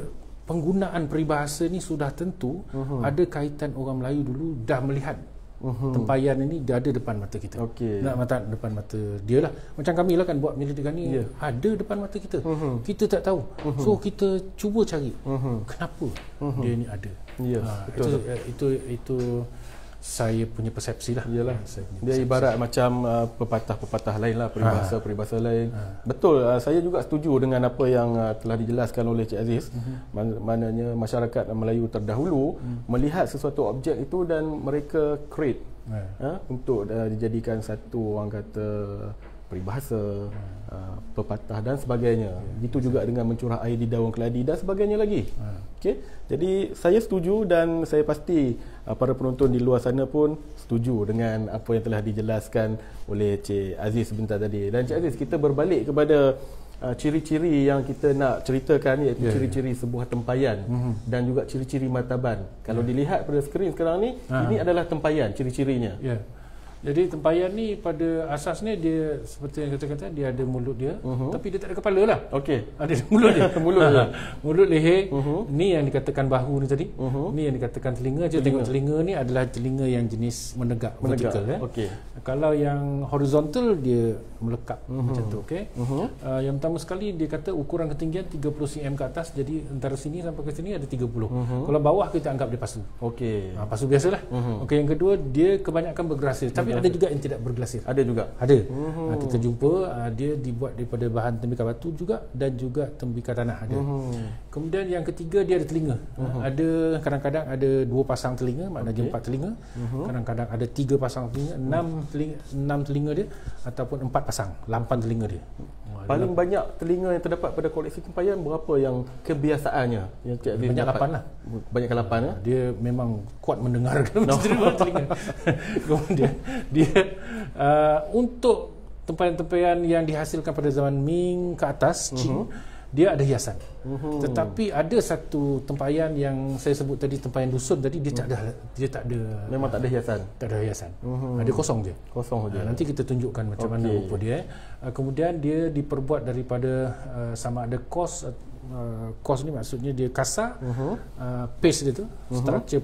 penggunaan peribahasa ni sudah tentu ada kaitan orang Melayu dulu dah melihat tempayan ini dia ada depan mata kita. Okey. Depan mata dia lah. Macam kami lah kan buat Militika ni ada depan mata kita. Kita tak tahu. So kita cuba cari kenapa dia ni ada. Itu saya punya persepsi lah. Iyalah. Dia ibarat macam pepatah-pepatah lain lah, peribahasa lain. Betul, saya juga setuju dengan apa yang telah dijelaskan oleh Cik Aziz. Maknanya masyarakat Melayu terdahulu melihat sesuatu objek itu dan mereka create untuk dijadikan satu, orang kata, peribahasa, pepatah dan sebagainya. Itu juga dengan mencurah air di daun keladi dan sebagainya lagi. Okey. Jadi saya setuju dan saya pasti para penonton di luar sana pun setuju dengan apa yang telah dijelaskan oleh Cik Aziz sebentar tadi. Dan Cik Aziz, kita berbalik kepada ciri-ciri yang kita nak ceritakan, iaitu ciri-ciri sebuah tempayan dan juga ciri-ciri martaban. Kalau dilihat pada skrin sekarang ni, ini adalah tempayan, ciri-cirinya. Jadi tempayan ni pada asasnya dia seperti yang kata-kata, dia ada mulut dia, tapi dia tak ada kepala lah. Okey. Ada mulut dia. Mulut, leher. Ni yang dikatakan bahu ni tadi. Ni yang dikatakan telinga. Tengok telinga ni adalah telinga yang jenis menegak. Vertical. Okey. Kalau yang horizontal dia melekap macam tu. Okey. Yang pertama sekali dia kata ukuran ketinggian 30 cm ke atas. Jadi antara sini sampai ke sini ada 30. Kalau bawah kita anggap dia pasu. Okey. Pasu biasalah. Okey, yang kedua dia kebanyakan bergerasir. Tapi ada juga yang tidak bergelasir. Ada juga. Ada. Kita jumpa dia dibuat daripada bahan tembikar batu juga dan juga tembikar tanah ada. Kemudian yang ketiga dia ada telinga. Ada kadang-kadang ada 2 pasang telinga, maknanya 4 telinga. Kadang-kadang ada 3 pasang telinga, 6 telinga dia ataupun 4 pasang, 8 telinga dia. Paling banyak telinga yang terdapat pada koleksi tempayan berapa yang kebiasaannya? Yang banyak 8 lah. Banyakkan 8 ya? Dia memang kuat mendengarkan telinga. Kemudian dia untuk tempayan-tempayan yang dihasilkan pada zaman Ming ke atas, Qing, dia ada hiasan. Tetapi ada satu tempayan yang saya sebut tadi, tempayan dusun tadi, dia tak ada memang tak ada hiasan. Tak ada hiasan. Ada kosong je. Kosong saja. Nanti kita tunjukkan macam mana rupa dia. Kemudian dia diperbuat daripada sama ada kos ni maksudnya dia kasar, paste dia tu, structure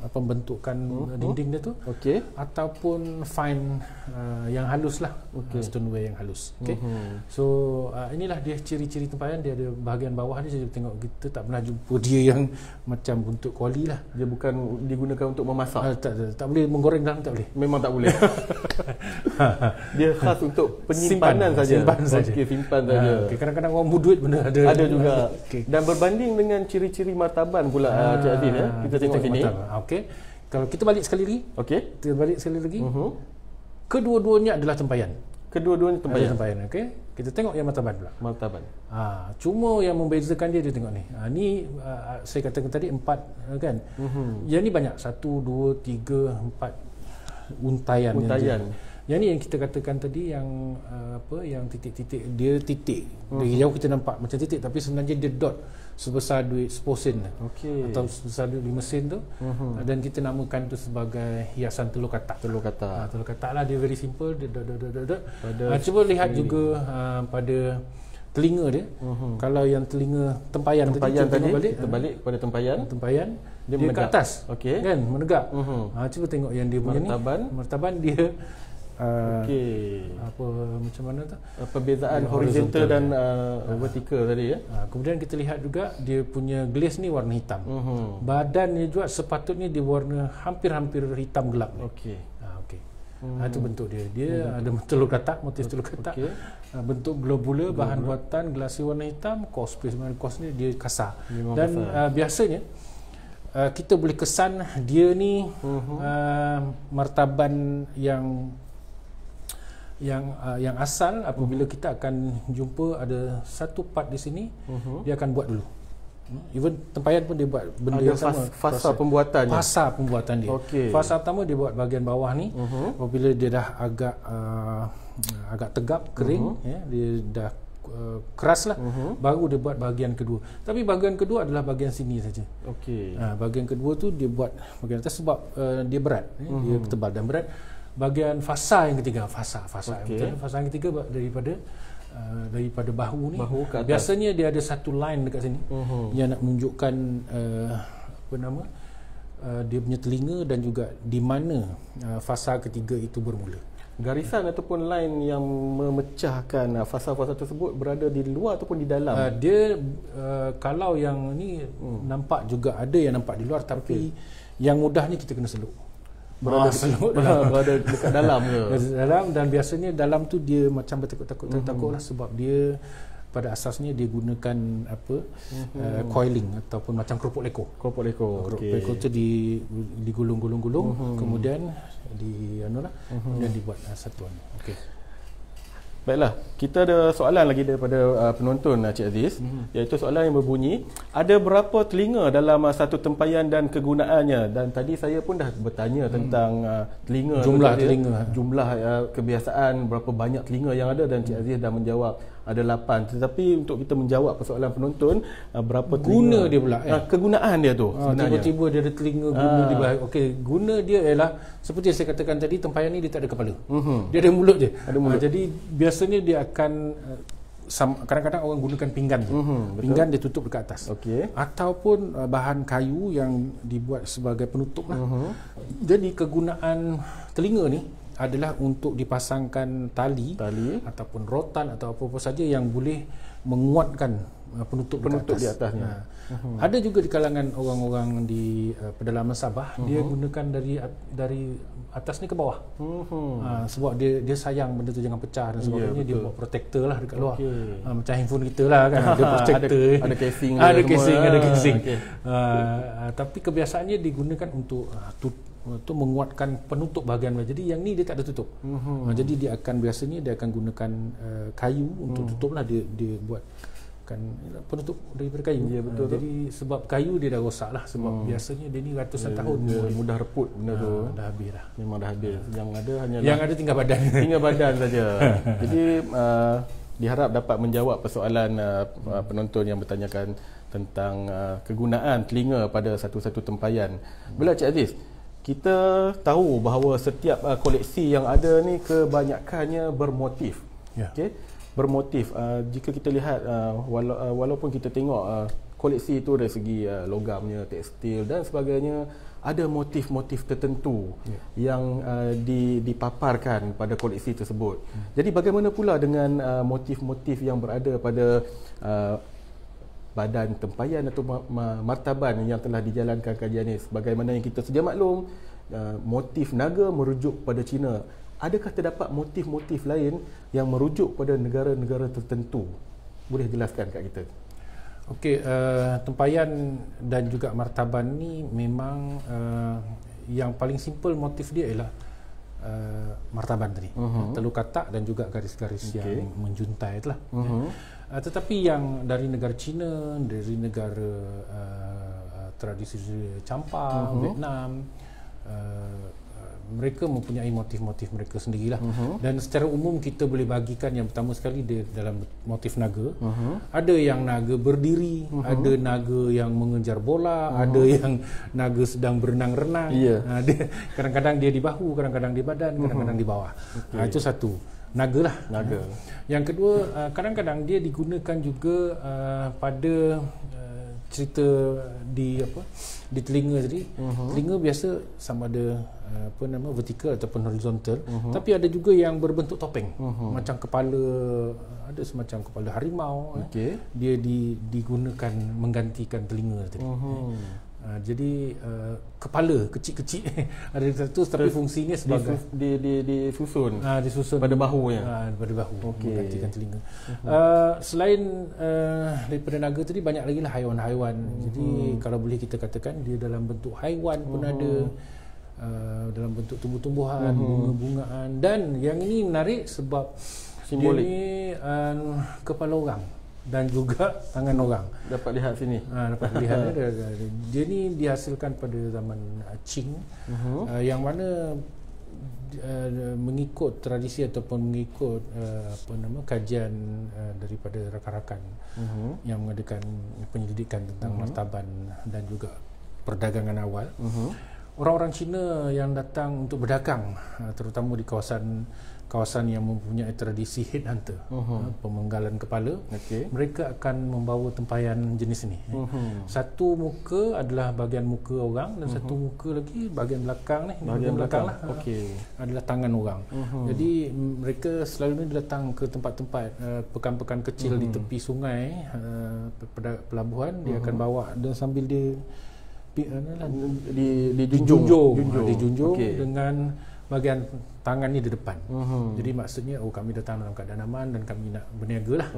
pembentukan dinding dia tu, ataupun fine yang halus lah, stoneware yang halus. So inilah dia ciri-ciri tempayan. Dia ada bahagian bawah ni, saya tengok kita tak pernah jumpa dia yang macam bentuk kuali lah. Dia bukan digunakan untuk memasak. Tak boleh menggoreng dalam, tak boleh. Memang tak boleh. Dia khas untuk penyimpanan saja. Simpan saja. Kadang-kadang orang berduit benda ada juga. Dan berbanding dengan ciri-ciri martaban pula Cik Aziz ya. Kita tengok sini. Kalau kita balik sekali lagi. Kita balik sekali lagi. Kedua-duanya adalah tempayan. Kedua-duanya tempayan. Kita tengok yang martaban pula. Martaban. Cuma yang membezakan dia tengok ni. Ni saya katakan tadi 4 kan. Yang ni banyak, 1 2 3 4 untayan. Yang ni yang kita katakan tadi yang yang titik-titik, dia titik. Dari jauh kita nampak macam titik, tapi sebenarnya dia dot sebesar duit 10 sen atau sebesar duit 5 sen tu. Dan kita namakan tu sebagai hiasan telur katak. Telur katak lah, dia very simple, dia dot. Cuba lihat juga pada telinga dia. Kalau yang telinga tempayan tadi balik, kita balik kepada tempayan dia menegak ke atas, kan, menegak. Cuba tengok yang dia punya martaban dia apa macam mana tu? Perbezaan horizontal dan vertikal tadi ya. Kemudian kita lihat juga dia punya glaze ni warna hitam. Badannya juga sepatutnya dia warna hampir-hampir hitam gelap. Okey. Itu bentuk dia. Dia ada telur katak, motif telur katak. Bentuk globula, bahan buatan, glasi warna hitam, kos ni dia kasar. Dan biasanya kita boleh kesan dia ni martaban yang asal. Apabila kita akan jumpa ada satu part di sini, dia akan buat dulu. Even tempayan pun dia buat benda yang sama. Fasa pembuatan dia. Fasa pertama dia buat bahagian bawah ni. Apabila dia dah agak tegap, kering, dia dah keras lah, baru dia buat bahagian kedua. Tapi bahagian kedua adalah bahagian sini saja. Bahagian kedua tu dia buat bahagian atas sebab dia berat, dia tebal dan berat. Bahagian fasa yang ketiga, fasa yang ketiga daripada bahu ni, biasanya dia ada satu line dekat sini yang nak menunjukkan dia punya telinga dan juga di mana fasa ketiga itu bermula. Garisan ataupun line yang memecahkan fasa-fasa tersebut berada di luar ataupun di dalam? Dia kalau yang ni nampak juga, ada yang nampak di luar, tapi yang mudahnya kita kena seluk. Berada dekat dalam ke? Dalam, dan biasanya dalam tu dia macam bertakut-takut lah, sebab dia pada asasnya dia gunakan coiling ataupun macam keropok leko. Keropok leko tu digulung-gulung, kemudian kemudian dibuat satuan. Baiklah, kita ada soalan lagi daripada penonton, Cik Aziz, iaitu soalan yang berbunyi, ada berapa telinga dalam satu tempayan dan kegunaannya? Dan tadi saya pun dah bertanya tentang telinga, jumlah kebiasaan, berapa banyak telinga yang ada, dan Cik Aziz dah menjawab ada 8. Tetapi untuk kita menjawab persoalan penonton, berapa guna telinga, dia pula kegunaan dia tu sebenarnya. Tiba-tiba dia ada telinga guna di bawah. Guna dia ialah seperti yang saya katakan tadi, tempayan ni dia tak ada kepala. Dia ada mulut je. Jadi biasanya dia akan kadang-kadang orang gunakan pinggan tu. Pinggan dia tutup dekat atas. Ataupun bahan kayu yang dibuat sebagai penutup lah. Jadi kegunaan telinga ni adalah untuk dipasangkan tali ataupun rotan atau apa-apa saja yang boleh menguatkan penutup di atasnya. Ada juga di kalangan orang-orang di pedalaman Sabah, dia gunakan dari atas ni ke bawah. Sebab dia sayang benda tu jangan pecah dan sebagainya. Dia buat protector lah dekat luar. Macam handphone kita lah kan, ada protector, ada casing, tapi kebiasaannya digunakan untuk menguatkan penutup bahagian bawah. Jadi yang ni dia tak ada tutup. Jadi dia akan gunakan kayu untuk tutup lah. Dia buat penutup daripada kayu. Jadi sebab kayu dia dah rosak lah, sebab biasanya dia ni ratusan tahun mudah reput benda tu. Dah habis dah. Memang dah habis. Yang ada hanyalah yang ada tinggal badan saja. Jadi diharap dapat menjawab persoalan penonton yang bertanyakan tentang kegunaan telinga pada satu-satu tempayan. Bila Cik Aziz, kita tahu bahawa setiap koleksi yang ada ni kebanyakannya bermotif. Bermotif. Jika kita lihat walaupun kita tengok koleksi itu dari segi logamnya, tekstil dan sebagainya, ada motif-motif tertentu yang dipaparkan pada koleksi tersebut. Jadi bagaimana pula dengan motif-motif yang berada pada badan tempayan atau martaban yang telah dijalankan kajian ini? Sebagaimana yang kita sedia maklum, motif naga merujuk pada Cina. Adakah terdapat motif-motif lain yang merujuk pada negara-negara tertentu? Boleh jelaskan kat kita? Tempayan dan juga martaban ni memang yang paling simple motif dia ialah martaban tadi. Telur katak dan juga garis-garis yang menjuntai itulah. Tetapi yang dari negara China, dari negara tradisi Champa, Vietnam, mereka mempunyai motif-motif mereka sendirilah. Dan secara umum kita boleh bagikan, yang pertama sekali dia dalam motif naga. Ada yang naga berdiri, ada naga yang mengejar bola, ada yang naga sedang berenang-renang. Kadang-kadang dia di bahu, kadang-kadang di badan, kadang-kadang di bawah. Itu satu. Naga lah. Yang kedua, kadang-kadang dia digunakan juga pada cerita di telinga tadi, telinga biasa sama ada vertikal ataupun horizontal, tapi ada juga yang berbentuk topeng, macam kepala, ada semacam kepala harimau. Dia digunakan menggantikan telinga tadi. Jadi kepala kecil-kecil ada satu, tapi fungsinya sebagai disusun disusun pada bahunya, pada bahu, menggantikan telinga. Selain daripada naga tadi, banyak lagi lah haiwan-haiwan. Jadi kalau boleh kita katakan dia dalam bentuk haiwan pun ada, dalam bentuk tumbuh-tumbuhan, bunga-bungaan, dan yang ini menarik sebab simbolik. Dia ni kepala orang dan juga tangan orang. Dapat lihat sini. Dapat lihat dia ni dihasilkan pada zaman Qing, yang mana mengikut tradisi ataupun mengikut kajian daripada rakan-rakan yang mengadakan penyelidikan tentang martaban dan juga perdagangan awal. Orang-orang Cina yang datang untuk berdagang, terutama di kawasan yang mempunyai tradisi headhunter, pemenggalan kepala, mereka akan membawa tempayan jenis ini. Satu muka adalah bahagian muka orang, dan satu muka lagi bahagian belakang ni, bahagian belakang lah, adalah tangan orang. Jadi mereka selalu datang ke tempat-tempat pekan-pekan kecil di tepi sungai, pelabuhan, dia akan bawa dan sambil dia dijunjung dengan bahagian tangan ni di depan. Jadi maksudnya kami datang dalam keadaan aman dan kami nak berniaga lah.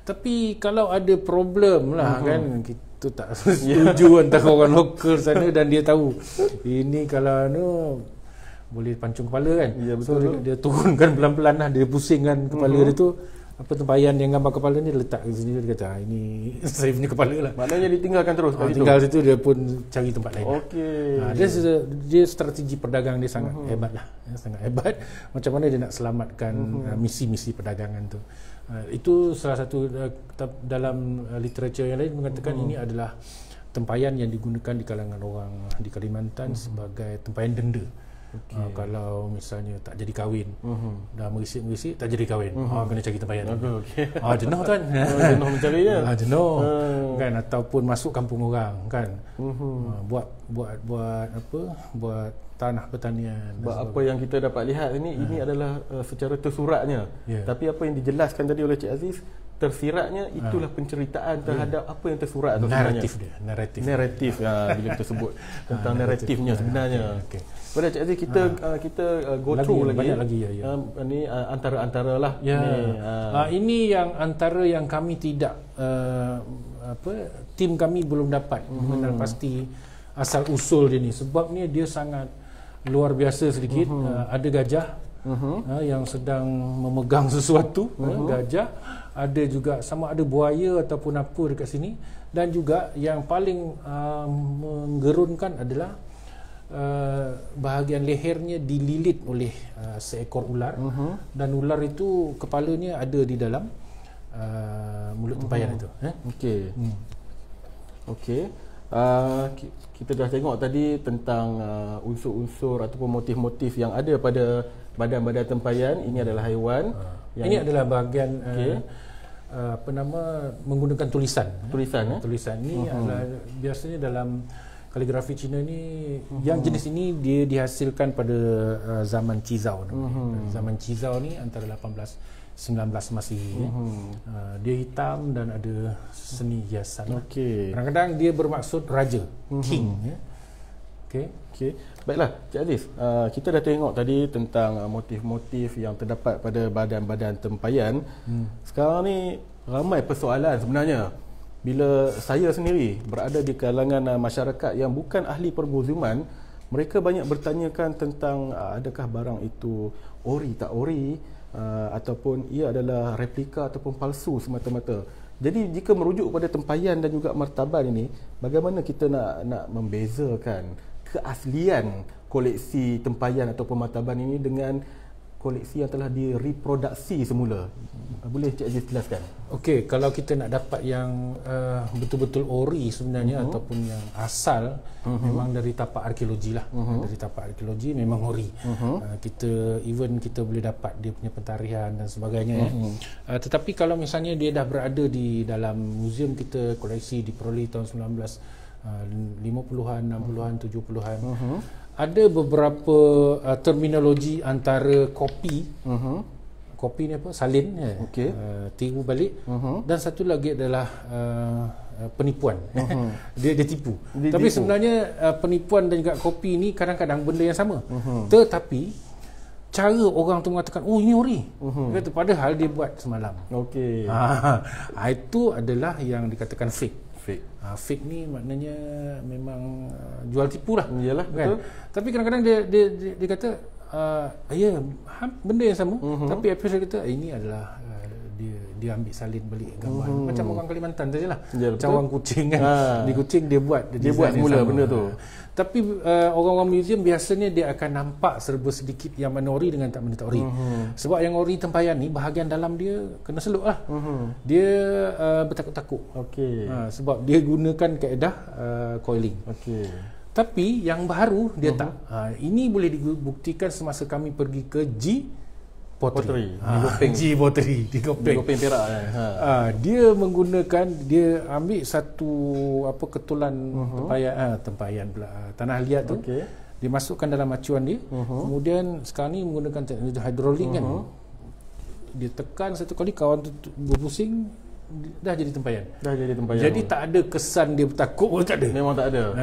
Tapi kalau ada problem lah kan, kita tak setuju antara orang lokal sana, dan dia tahu ini kalau boleh pancung kepala kan. So dia turunkan pelan-pelan lah, dia pusingkan kepala dia tu, tempayan yang gambar kepala ni dia letak di sini, dia kata ini saya punya kepala lah. Maknanya ditinggalkan terus tinggal situ, dia pun cari tempat lain. Dia strategi perdagang dia sangat hebat lah, sangat hebat. Macam mana dia nak selamatkan misi-misi perdagangan tu. Itu salah satu dalam literatur yang lain mengatakan ini adalah tempayan yang digunakan di kalangan orang di Kalimantan sebagai tempayan denda. Kalau misalnya tak jadi kahwin, dah merisik-merisik tak jadi kahwin, kena cari tempayan. Jenuh kan, jenuh mencarinya, jenuh kan, ataupun masuk kampung orang kan, buat tanah pertanian. Apa yang kita dapat lihat ini adalah secara tersuratnya, tapi apa yang dijelaskan tadi oleh Cik Aziz, tersiratnya itulah penceritaan terhadap apa yang tersurat tu sebenarnya. Naratif bila kita sebut tentang naratifnya sebenarnya. Pada Cik Aziz, kita go through lagi. Ni antara-antara lah. Ini yang antara yang kami tidak tim kami belum dapat mengenal pasti asal usul dia ni, sebab ni dia sangat luar biasa sedikit. Ada gajah yang sedang memegang sesuatu, gajah, ada juga sama ada buaya ataupun apa dekat sini, dan juga yang paling menggerunkan adalah bahagian lehernya dililit oleh seekor ular, dan ular itu kepalanya ada di dalam mulut tempayan itu. Kita dah tengok tadi tentang unsur-unsur ataupun motif-motif yang ada pada badan-badan tempayan. Ini adalah haiwan. Ini adalah bahagian menggunakan tulisan. Tulisan ni adalah biasanya dalam kaligrafi Cina ni, yang jenis ini dia dihasilkan pada zaman Qizhou. Zaman Qizhou ni antara 18-19 Masihi. Dia hitam dan ada seni hiasan. Kadang-kadang dia bermaksud raja, king. Baiklah, Cik Aziz, kita dah tengok tadi tentang motif-motif yang terdapat pada badan-badan tempayan. Sekarang ni ramai persoalan sebenarnya. Bila saya sendiri berada di kalangan masyarakat yang bukan ahli permuziuman, mereka banyak bertanyakan tentang adakah barang itu ori tak ori, ataupun ia adalah replika ataupun palsu semata-mata. Jadi jika merujuk pada tempayan dan juga martaban ini, bagaimana kita nak membezakan keaslian koleksi tempayan ataupun martaban ini dengan koleksi yang telah direproduksi semula. Boleh Cik Aziz jelaskan? Okey, kalau kita nak dapat yang betul-betul ori sebenarnya ataupun yang asal, memang dari tapak arkeologi lah. Dari tapak arkeologi memang ori. Kita boleh dapat dia punya pentarian dan sebagainya. Tetapi kalau misalnya dia dah berada di dalam muzium kita, koleksi diperoleh tahun 1950-an, 60-an, 70-an. Ada beberapa terminologi antara kopi ni apa, salin, tiru balik, dan satu lagi adalah penipuan. Dia tipu. Tapi sebenarnya penipuan dan juga kopi ni kadang-kadang benda yang sama. Tetapi cara orang tu mengatakan, oh ini ori, kata, padahal dia buat semalam. Itu adalah yang dikatakan fake. Fake ni maknanya memang jual tipu lah. Iyalah, kan? betul. Tapi kadang-kadang dia kata benda yang sama, tapi episode kata ini adalah dia ambil salin balik gambar. Macam orang Kalimantan saja lah. Macam orang Kuching kan. Di Kuching dia buat semula benda tu. Tapi orang-orang muzium biasanya dia akan nampak serba sedikit yang mana ori dengan tak mana tak ori. Sebab yang ori tempayan ni bahagian dalam dia kena seluk lah. Dia bertakuk-takuk. Sebab dia gunakan kaedah coiling. Tapi yang baru dia tak. Ini boleh dibuktikan semasa kami pergi ke Pottery. G Pottery di Gopeng Perak. Dia menggunakan, dia ambil satu ketulan tempayan pula, tanah liat tu. Dia masukkan dalam acuan dia. Kemudian sekarang ni menggunakan teknologi hidrolik kan. Dia tekan satu kali, kawan tu berpusing, dah jadi tempayan. Jadi tak ada kesan dia bertakuk pun, tak ada. Memang tak ada.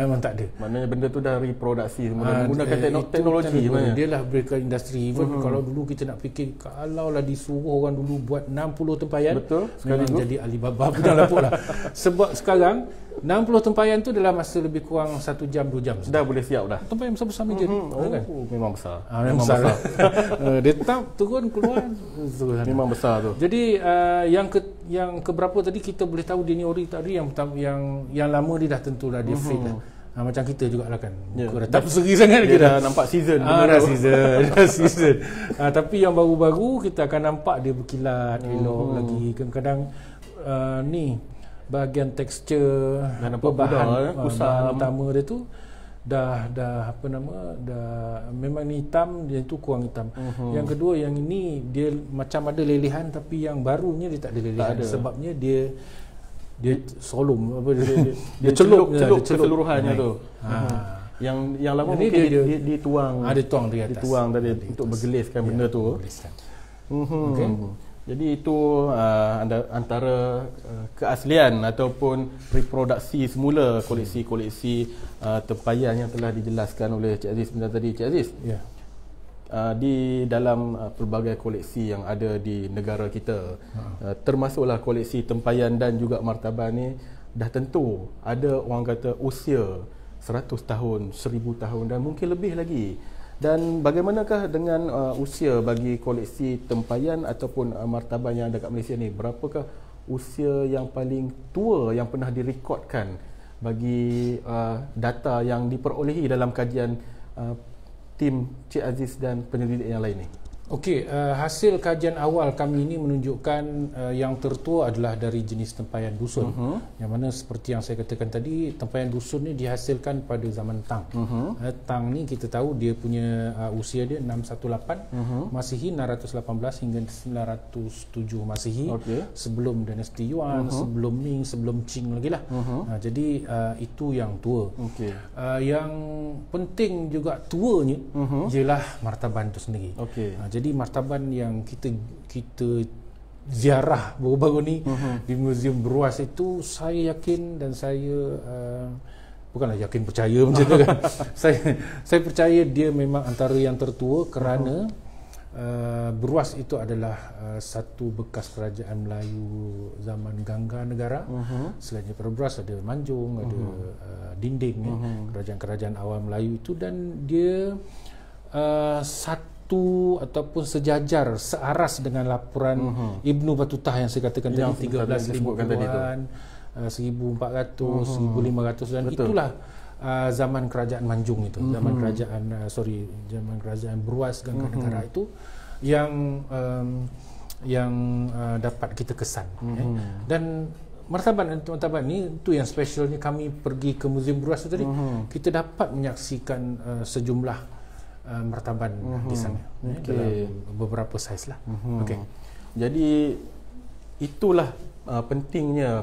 Maknanya benda tu dah reproduksi menggunakan teknologi. Dia lah berikan industri. Even kalau dulu kita nak fikir, kalau lah disuruh orang dulu buat 60 tempayan, betul, memang jadi Alibaba pun dah lapuk lah. Sebab sekarang 60 tempayan tu dalam masa lebih kurang 1 jam 2 jam dah boleh siap dah. Tempayan besar-besar meja ni. Kan? Memang besar. Memang besar. Dia tap turun keluar. Memang besar tu. Jadi yang keberapa tadi kita boleh tahu dia ni ori tadi, yang lama dia dah tentulah dia fake lah. Macam kita jugalah kan. Muka dah tak berseri sangat dia dah nampak season. Dah season. Tapi yang baru-baru kita akan nampak dia berkilat elok lagi. Kadang-kadang ni bahagian tekstur bahan utama dia tu dah memang ni hitam, dia tu kurang hitam. Yang kedua, yang ini dia macam ada lelehan, tapi yang barunya dia tak ada lelehan. Sebabnya dia solum dia celup keseluruhannya tu. Yang lama mungkin dia tuang. Dia tuang di atas. Dituang tadi untuk bergeliskan benda tu. Jadi itu antara keaslian ataupun reproduksi semula koleksi-koleksi tempayan yang telah dijelaskan oleh Cik Aziz sebentar tadi. Cik Aziz, di dalam pelbagai koleksi yang ada di negara kita, termasuklah koleksi tempayan dan juga martaban ni, dah tentu ada orang kata usia 100 tahun, 1000 tahun dan mungkin lebih lagi. Dan bagaimanakah dengan usia bagi koleksi tempayan ataupun martaban yang ada kat Malaysia ni? Berapakah usia yang paling tua yang pernah direkodkan bagi data yang diperolehi dalam kajian tim Cik Aziz dan penyelidik yang lain ni? Okey, hasil kajian awal kami ini menunjukkan yang tertua adalah dari jenis tempayan dusun. Yang mana seperti yang saya katakan tadi, tempayan dusun ni dihasilkan pada zaman Tang. Tang ni kita tahu dia punya usia dia 618 Masihi, 618 hingga 907 Masihi. Sebelum dinasti Yuan, sebelum Ming, sebelum Qing lagi lah. Jadi itu yang tua. Yang penting juga tuanya ialah martaban itu sendiri. Jadi martaban yang kita ziarah baru-baru ni di Muzium Beruas itu, saya yakin dan saya bukanlah yakin percaya macam tu kan. Saya percaya dia memang antara yang tertua kerana Beruas itu adalah satu bekas kerajaan Melayu zaman Gangga Negara. Selain daripada Beruas ada Manjung, ada Dinding, kerajaan-kerajaan awal Melayu itu, dan dia satu ataupun sejajar, searas dengan laporan Ibnu Battuta yang saya katakan tadi, 1350-an, 1400, 1500, dan itulah zaman kerajaan Manjung itu, zaman kerajaan Beruas Gangga Negara itu, yang dapat kita kesan. Dan martaban ni tu yang specialnya kami pergi ke Muzium Beruas tu tadi. Kita dapat menyaksikan sejumlah martaban di sana dalam beberapa saiz lah. Jadi itulah pentingnya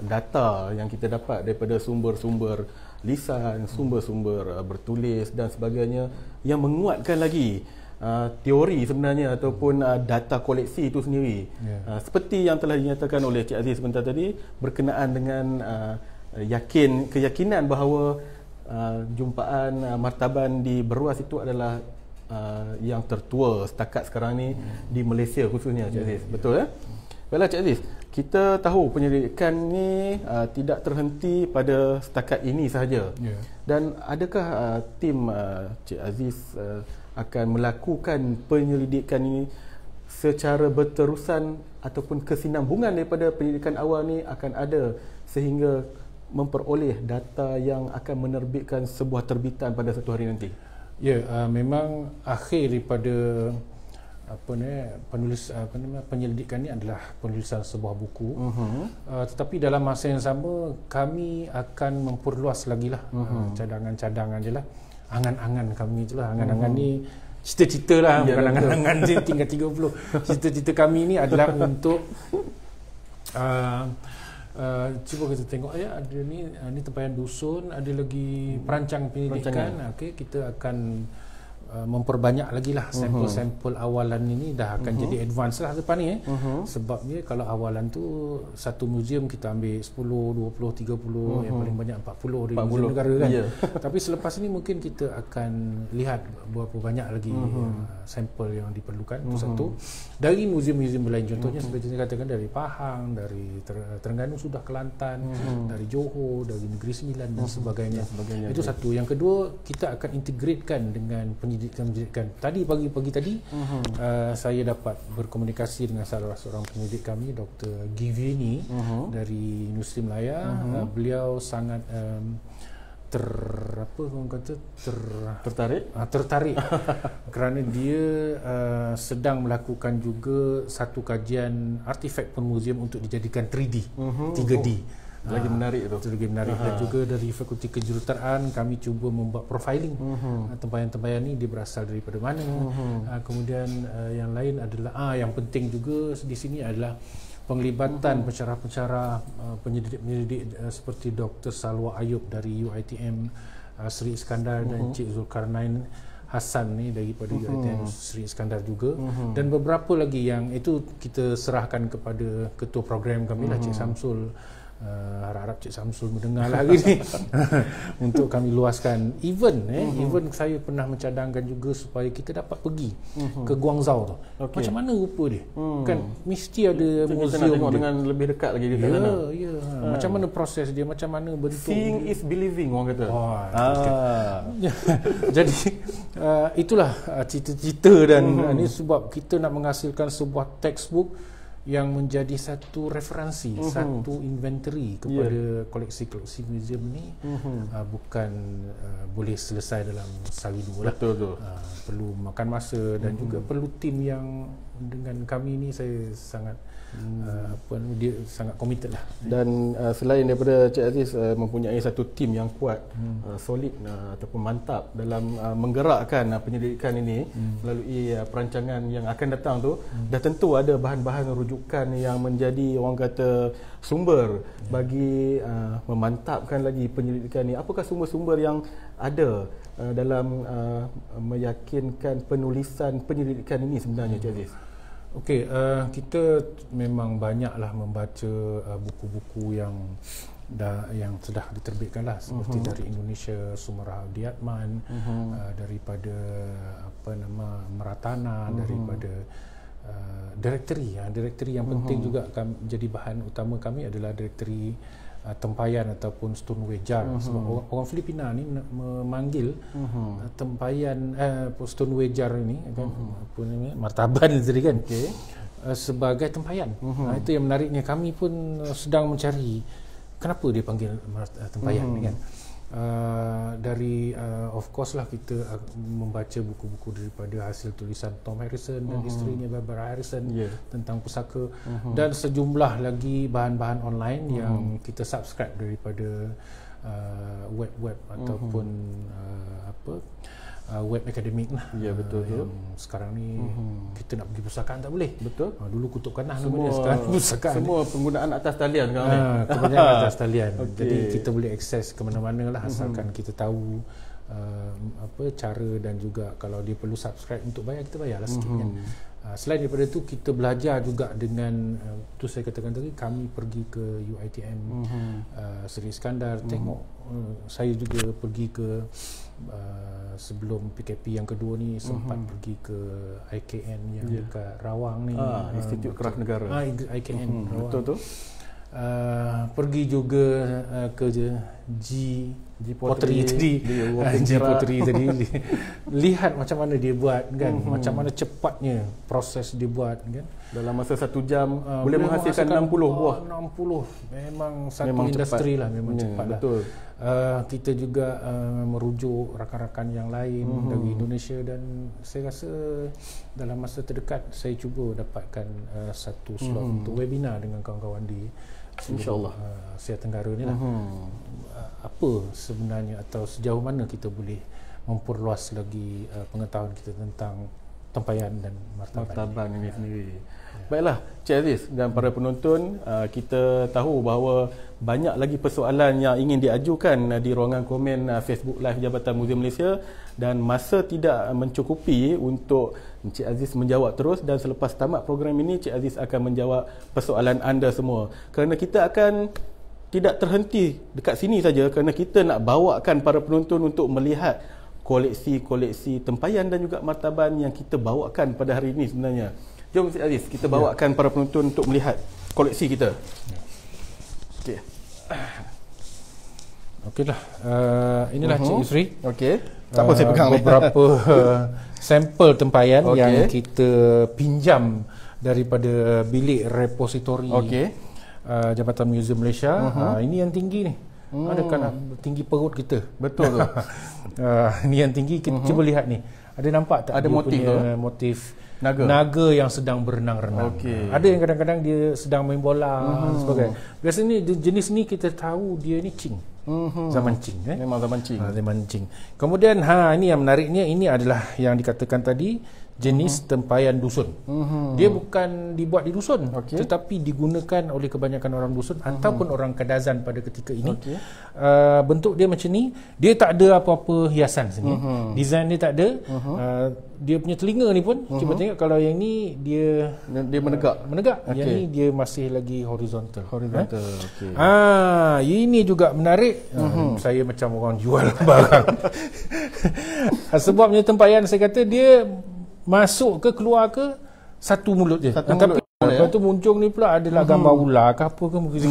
data yang kita dapat daripada sumber-sumber lisan, sumber-sumber bertulis dan sebagainya yang menguatkan lagi teori sebenarnya ataupun data koleksi itu sendiri. Seperti yang telah dinyatakan oleh Cik Aziz sebentar tadi berkenaan dengan keyakinan bahawa jumpaan martaban di Beruas itu adalah yang tertua setakat sekarang ni di Malaysia khususnya, Cik Aziz. Betul Baiklah Cik Aziz, kita tahu penyelidikan ni tidak terhenti pada setakat ini sahaja. Dan adakah tim Cik Aziz akan melakukan penyelidikan ini secara berterusan ataupun kesinambungan daripada penyelidikan awal ni akan ada sehingga memperoleh data yang akan menerbitkan sebuah terbitan pada satu hari nanti? Memang akhir daripada penyelidikan ni adalah penulisan sebuah buku. Tetapi dalam masa yang sama kami akan memperluas lagi lah cadangan-cadangan je lah, angan-angan kami je lah. Angan-angan ni cita-cita lah, bukan angan-angan je tinggal 30. Cita-cita kami ni adalah untuk cuba kita tengok ada ni tempayan dusun, ada lagi perancang pendidikan. Kita akan memperbanyak lagi lah sampel-sampel awalan ini. Dah akan jadi advance lah depan ni sebabnya kalau awalan tu satu muzium kita ambil 10, 20, 30, yang paling banyak 40 di muzium negara kan. Tapi selepas ini mungkin kita akan lihat berapa banyak lagi sampel yang diperlukan. Itu satu. Dari muzium-muzium lain, contohnya seperti saya katakan dari Pahang, dari Terengganu sudah, Kelantan, dari Johor, dari Negeri Sembilan dan sebagainya. Itu satu. Yang kedua, kita akan integratekan dengan penyidikan. Tadi pagi tadi saya dapat berkomunikasi dengan salah seorang penyidik kami, Dr. Givini dari Universiti Melaya. Beliau sangat tertarik kerana dia sedang melakukan juga satu kajian artifak penmuzium untuk dijadikan 3D, 3D. Lagi menarik tu. Lagi menarik. Dan juga dari Fakulti Kejuruteraan kami cuba membuat profiling tempayan-tempayan ni, dia berasal daripada mana. Kemudian yang lain adalah yang penting juga di sini adalah penglibatan pensyarah-pensyarah, penyelidik-penyelidik seperti Dr. Salwa Ayub dari UiTM Sri Iskandar dan Cik Zulkarnain Hassan ni daripada UiTM Sri Iskandar juga, dan beberapa lagi yang itu kita serahkan kepada ketua program kami lah, Cik Samsul. Harap-harap Cik Samsul mendengar lagi ni untuk kami luaskan. Even saya pernah mencadangkan juga supaya kita dapat pergi ke Guangzhou tu. Macam mana rupa dia? Kan mesti ada muzium dia dengan lebih dekat lagi di sana. Macam mana proses dia, macam mana bentuk seeing dia. Is believing orang kata. Jadi itulah cita-cita dan ini sebab kita nak menghasilkan sebuah textbook yang menjadi satu referensi, satu inventory kepada koleksi-koleksi muzium ni. Bukan boleh selesai dalam sehari dua lah. Betul. Perlu makan masa dan juga perlu tim yang dengan kami ni saya sangat dia sangat committed lah. Dan selain daripada Cik Aziz mempunyai satu tim yang kuat, solid ataupun mantap dalam menggerakkan penyelidikan ini melalui perancangan yang akan datang tu, dah tentu ada bahan-bahan rujukan yang menjadi orang kata sumber bagi memantapkan lagi penyelidikan ini. Apakah sumber-sumber yang ada dalam meyakinkan penulisan penyelidikan ini sebenarnya, Cik Aziz? Kita memang banyaklah membaca buku-buku yang sudah diterbitkan lah, seperti dari Indonesia Sumerah Diatman, daripada Meratana, daripada direktori yang penting juga jadi bahan utama kami adalah direktori tempayan ataupun Stoneway Jar. Sebab orang Filipina ni memanggil tempayan Stoneway Jar ini martaban tadi kan, sebagai tempayan. Itu yang menariknya. Kami pun sedang mencari kenapa dia panggil tempayan ni kan. dari of course lah kita membaca buku-buku daripada hasil tulisan Tom Harrison dan isterinya Barbara Harrison tentang pusaka, dan sejumlah lagi bahan-bahan online yang kita subscribe daripada web-web ataupun web akademik lah. Ya, betul tu. Sekarang ni kita nak pergi pustakaan tak boleh. Betul. Dulu Kutub Kanah namanya, sekarang pustakaan. Semua penggunaan atas talian sekarang ni. Kebanyakan atas talian. Jadi kita boleh akses ke mana-mana lah, asalkan kita tahu cara, dan juga kalau dia perlu subscribe untuk bayar, kita bayarlah sikit kan. Selain daripada itu, kita belajar juga dengan tu saya katakan tadi, kami pergi ke UiTM Seri Iskandar, tengok. Saya juga pergi ke sebelum PKP yang kedua ni, sempat pergi ke IKN yang dekat Rawang ni, Institut Kraf Negara. IKN Rawang. Betul tu. Pergi juga ke G Pottery tadi, G Pottery tadi, lihat macam mana dia buat kan, macam mana cepatnya proses dia buat kan. Dalam masa 1 jam boleh menghasilkan 60 buah. 60 memang satu industri lah, memang cepat lah. Betul. Kita juga merujuk rakan-rakan yang lain dari Indonesia, dan saya rasa dalam masa terdekat saya cuba dapatkan satu slot untuk webinar dengan kawan-kawan di InsyaAllah Asia Tenggara ni lah. Apa sebenarnya, atau sejauh mana kita boleh memperluas lagi pengetahuan kita tentang tempayan dan martaban ini sendiri. Baiklah, Cik Aziz dan para penonton, kita tahu bahawa banyak lagi persoalan yang ingin diajukan di ruangan komen Facebook Live Jabatan Muzium Malaysia, dan masa tidak mencukupi untuk Cik Aziz menjawab terus, dan selepas tamat program ini Cik Aziz akan menjawab persoalan anda semua. Kerana kita akan tidak terhenti dekat sini saja, kerana kita nak bawakan para penonton untuk melihat koleksi-koleksi tempayan dan juga martaban yang kita bawakan pada hari ini sebenarnya. Jom Cik Aziz, kita bawakan para penonton untuk melihat koleksi kita. Okey. Okeylah. Inilah Cik Yusri. Okey. Tak apa, saya pegang beberapa sampel tempayan yang kita pinjam daripada bilik repositori Jabatan Muzium Malaysia. Ini yang tinggi ni. Adakah nak tinggi perut kita? Betul tu. Ini yang tinggi, kita cuba lihat ni. Ada nampak tak? Ada motif naga yang sedang berenang-renang. Ada yang kadang-kadang dia sedang main bola dan sebagainya. Biasanya jenis ni kita tahu dia ni Qing. Zaman Qing. Memang zaman Qing. Zaman Qing. Kemudian ini yang menariknya, ini adalah yang dikatakan tadi jenis tempayan dusun. Dia bukan dibuat di dusun, tetapi digunakan oleh kebanyakan orang dusun ataupun orang Kadazan pada ketika ini. Bentuk dia macam ni, dia tak ada apa-apa hiasan sini. Design dia tak ada. Dia punya telinga ni pun, cuba tengok, kalau yang ni dia menegak. Yang ni dia masih lagi horizontal. Ini juga menarik. Saya macam orang jual barang. Sebabnya tempayan, saya kata dia masuk ke keluar ke satu mulut je. Tapi lepas tu muncung ni pula adalah gambar ular ke apa ke mungkin.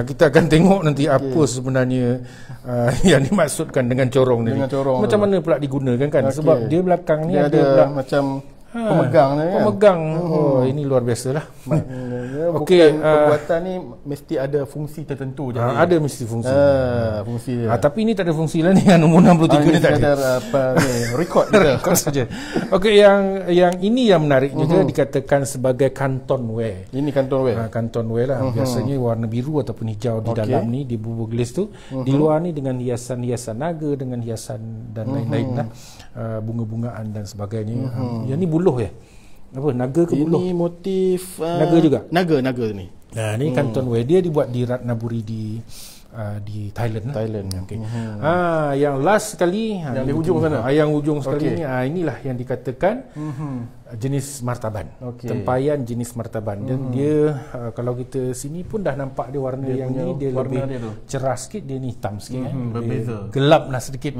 Kita akan tengok nanti apa sebenarnya yang dimaksudkan dengan corong ni. Macam mana pula digunakan kan? Sebab dia belakang ni ada pula macam pemegang ni kan? Pemegang. Ini luar biasa lah. Perbuatan ni mesti ada fungsi tertentu. Ada mesti fungsi. Fungsi dia. Tapi ini tak ada fungsi lah ni. Yang nombor 63 ni tak ada. Record saja. Yang ini yang menarik juga, dikatakan sebagai cantonware. Ini cantonware. Cantonware lah. Biasanya warna biru ataupun hijau di dalam ni, di bubur gelis tu. Di luar ni dengan hiasan-hiasan naga, dengan hiasan dan lain-lain lah. Bunga-bungaan dan sebagainya. Yang ni buluh ya? Apa? Naga ke buluh? Ini motif naga juga? Naga ni. Ini cantonware. Dia dibuat di Ratnaburi di Thailand. Yang last sekali, yang di hujung sana. Yang hujung sekali ni, inilah yang dikatakan jenis martaban. Tempayan jenis martaban. Dan dia kalau kita sini pun dah nampak dia warna dia yang ni, dia lebih cerah sikit, dia ni hitam sikit berbeza. Gelap lah sedikit.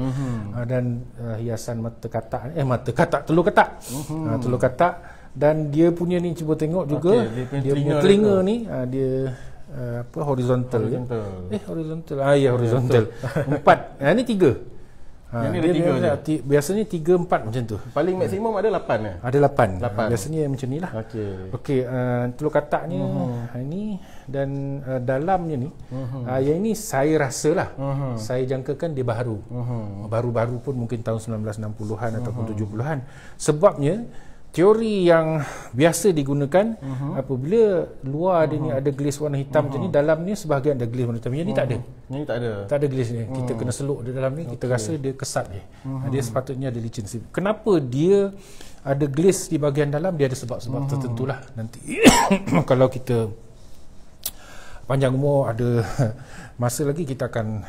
Dan hiasan mata katak, telur katak. Telur katak. Dan dia punya ni, cuba tengok juga dia punya telinga ni, dia horizontal. Horizontal. Ya, horizontal. 4. Ini 3. Yang ni ada 3 je. Biasanya 3-4 macam tu. Paling maksimum ada 8 ya? Ada 8. Biasanya macam ni lah. Okey, telur kataknya ini dan dalamnya ni. Yang ini saya rasa lah. Saya jangkakan dia baru. Baru-baru pun mungkin tahun 1960-an ataupun 70-an. Sebabnya teori yang biasa digunakan apabila luar dia ni ada glaze warna hitam macam ni, dalam ni sebahagian ada glaze warna hitam. Yang ni tak ada. Yang tak ada. Tak ada glaze ni. Kita kena seluk di dalam ni, kita rasa dia kesat je. Dia sepatutnya ada licin. Kenapa dia ada glaze di bahagian dalam? Dia ada sebab-sebab tertentulah nanti. Kalau kita panjang umur ada masa lagi, kita akan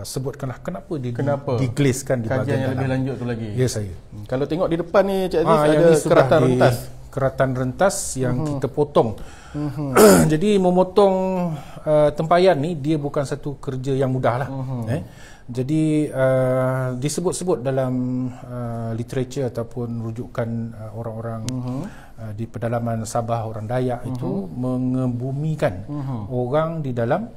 sebutkanlah kenapa dia diglazekan di bahagian kajian yang dalam. lebih lanjut tu lagi. Ya, saya. Kalau tengok di depan ni Cik Aziz ada keratan rentas. Keratan rentas yang kita potong. Jadi memotong tempayan ni dia bukan satu kerja yang mudah lah. Jadi disebut-sebut dalam literature ataupun rujukan orang-orang di pedalaman Sabah, orang Dayak itu mengebumikan orang di dalam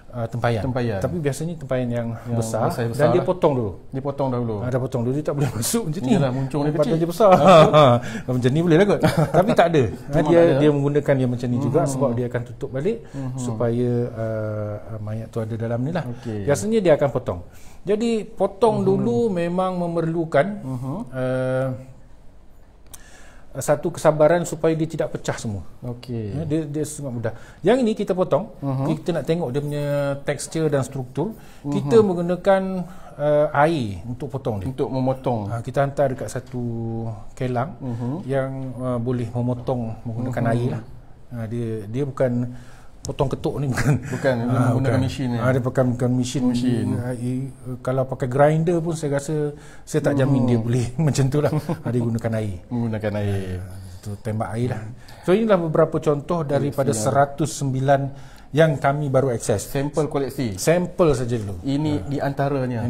tempayan. Tapi biasanya tempayan yang besar dan dia potong dulu. Dia potong dulu. Dia tak boleh masuk macam ni. Yalah, muncung dia kecil. Dia besar. Macam ni boleh lah kot. Tapi tak ada. Dia menggunakan yang macam ni juga sebab dia akan tutup balik supaya mayat tu ada dalam ni lah. Biasanya dia akan potong. Jadi potong dulu memang memerlukan satu kesabaran supaya dia tidak pecah semua. Dia sangat mudah. Yang ini kita potong, kita nak tengok dia punya tekstur dan struktur. Kita menggunakan air untuk potong dia. Untuk memotong. Kita hantar dekat satu kelang yang boleh memotong menggunakan air lah. Dia bukan potong ketuk ni, bukan menggunakan mesin ni. Dia pakai mesin. Kalau pakai grinder pun saya rasa saya tak jamin dia boleh macam tu lah. Dia gunakan air. Itu tembak air lah. So inilah beberapa contoh daripada 109 yang kami baru akses. Sampel koleksi. Sampel saja dulu. Ini di antaranya.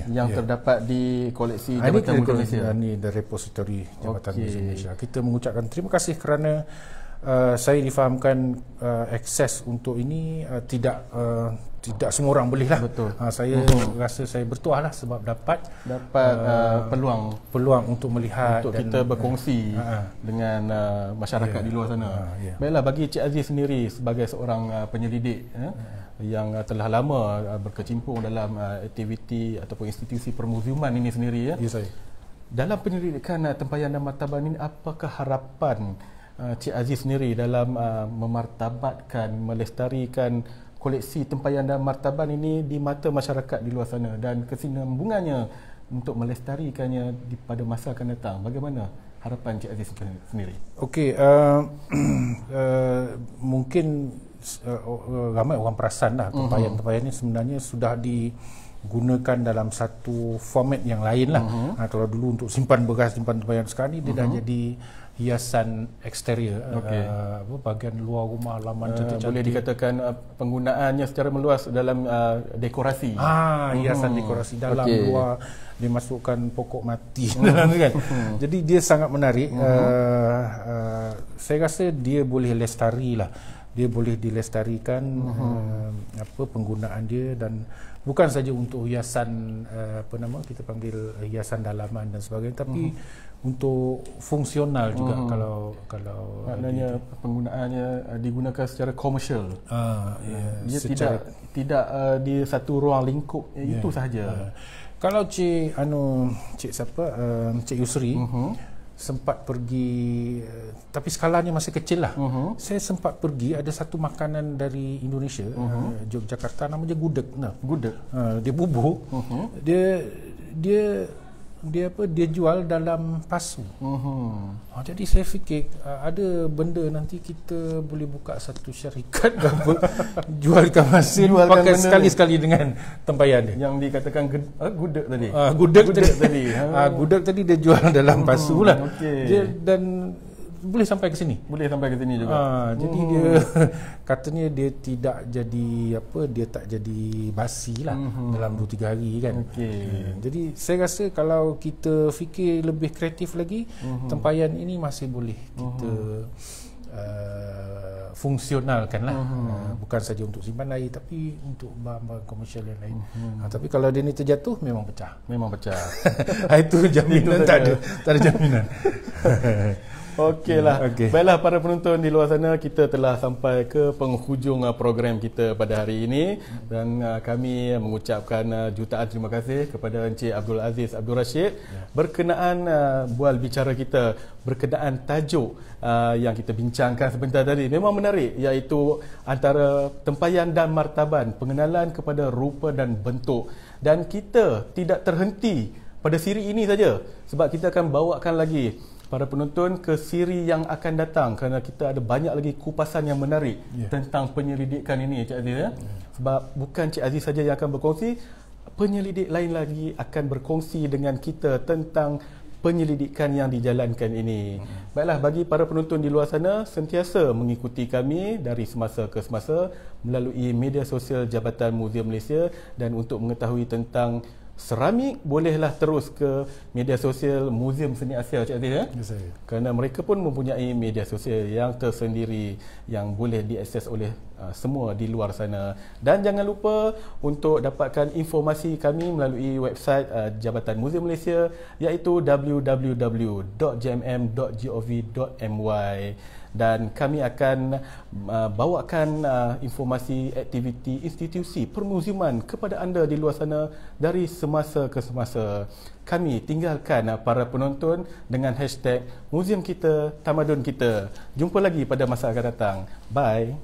Yang terdapat di koleksi Jabatan Museum Malaysia. Ini dari repository Jabatan Museum Malaysia. Kita mengucapkan terima kasih kerana saya difahamkan akses untuk ini tidak semua orang boleh lah. Betul. Saya rasa saya bertuah lah sebab dapat peluang untuk melihat untuk kita berkongsi dengan masyarakat di luar sana. Baiklah, bagi Cik Aziz sendiri sebagai seorang penyelidik yang telah lama berkecimpung dalam aktiviti ataupun institusi permuziuman ini sendiri, saya. Dalam penyelidikan tempayan dan martaban ini, apakah harapan Cik Aziz sendiri dalam memartabatkan, melestarikan koleksi tempayan dan martaban ini di mata masyarakat di luar sana dan kesinambungannya untuk melestarikannya pada masa akan datang? Bagaimana harapan Cik Aziz sendiri? Okey, mungkin ramai orang perasan lah tempayan-tempayan ini sebenarnya sudah digunakan dalam satu format yang lain lah. Kalau dulu untuk simpan beras, simpan tempayan, sekarang ni dia dah jadi hiasan eksterior, bahagian luar rumah, halaman cantik-cantik. Boleh dikatakan penggunaannya secara meluas dalam dekorasi. Hiasan dekorasi dalam, luar, dia masukkan pokok mati dalam kan. Jadi dia sangat menarik. Saya rasa dia boleh lestari lah. Dia boleh dilestarikan penggunaan dia, dan bukan saja untuk hiasan kita panggil hiasan dalaman dan sebagainya, tapi untuk fungsional juga. Kalau maknanya penggunaannya digunakan secara komersial. Dia tidak di satu ruang lingkup itu sahaja. Kalau Cik Yusri sempat pergi, tapi skalanya masih kecil lah. Saya sempat pergi, ada satu makanan dari Indonesia, Yogyakarta, namanya gudeg. Dia bubur. Dia jual dalam pasu. Jadi saya fikir ada benda nanti kita boleh buka satu syarikat apa, jualkan masin, pakai sekali-sekali dengan tempayan dia. Yang dikatakan gudeg tadi. Gudeg tadi dia jual dalam pasu lah. Dan boleh sampai ke sini. Juga. Jadi dia katanya dia tidak jadi dia tak jadi basi lah dalam 2-3 hari kan. Jadi saya rasa kalau kita fikir lebih kreatif lagi, tempayan ini masih boleh kita fungsionalkan lah, bukan saja untuk simpan air tapi untuk bahan-bahan komersial yang lain. Tapi kalau dia ni terjatuh memang pecah. Itu jaminan, tak ada jaminan. Okeylah. Baiklah para penonton di luar sana, kita telah sampai ke penghujung program kita pada hari ini dan kami mengucapkan jutaan terima kasih kepada Encik Abdul Aziz Abdul Rashid berkenaan bual bicara kita berkenaan tajuk yang kita bincangkan sebentar tadi. Memang menarik, iaitu antara tempayan dan martaban, pengenalan kepada rupa dan bentuk. Dan kita tidak terhenti pada siri ini saja, sebab kita akan bawakan lagi para penonton ke siri yang akan datang, kerana kita ada banyak lagi kupasan yang menarik tentang penyelidikan ini, Cik Aziz. Sebab bukan Cik Aziz saja yang akan berkongsi, penyelidik lain lagi akan berkongsi dengan kita tentang penyelidikan yang dijalankan ini. Baiklah, bagi para penonton di luar sana, sentiasa mengikuti kami dari semasa ke semasa melalui media sosial Jabatan Muzium Malaysia, dan untuk mengetahui tentang seramik, bolehlah terus ke media sosial Muzium Seni Asia, Cik Aziz. Kerana mereka pun mempunyai media sosial yang tersendiri yang boleh diakses oleh semua di luar sana. Dan jangan lupa untuk dapatkan informasi kami melalui website Jabatan Muzium Malaysia, iaitu www.jmm.gov.my. Dan kami akan bawakan informasi aktiviti institusi permuziuman kepada anda di luar sana dari semasa ke semasa. Kami tinggalkan para penonton dengan hashtag Muzium Kita, Tamadun Kita. Jumpa lagi pada masa akan datang. Bye.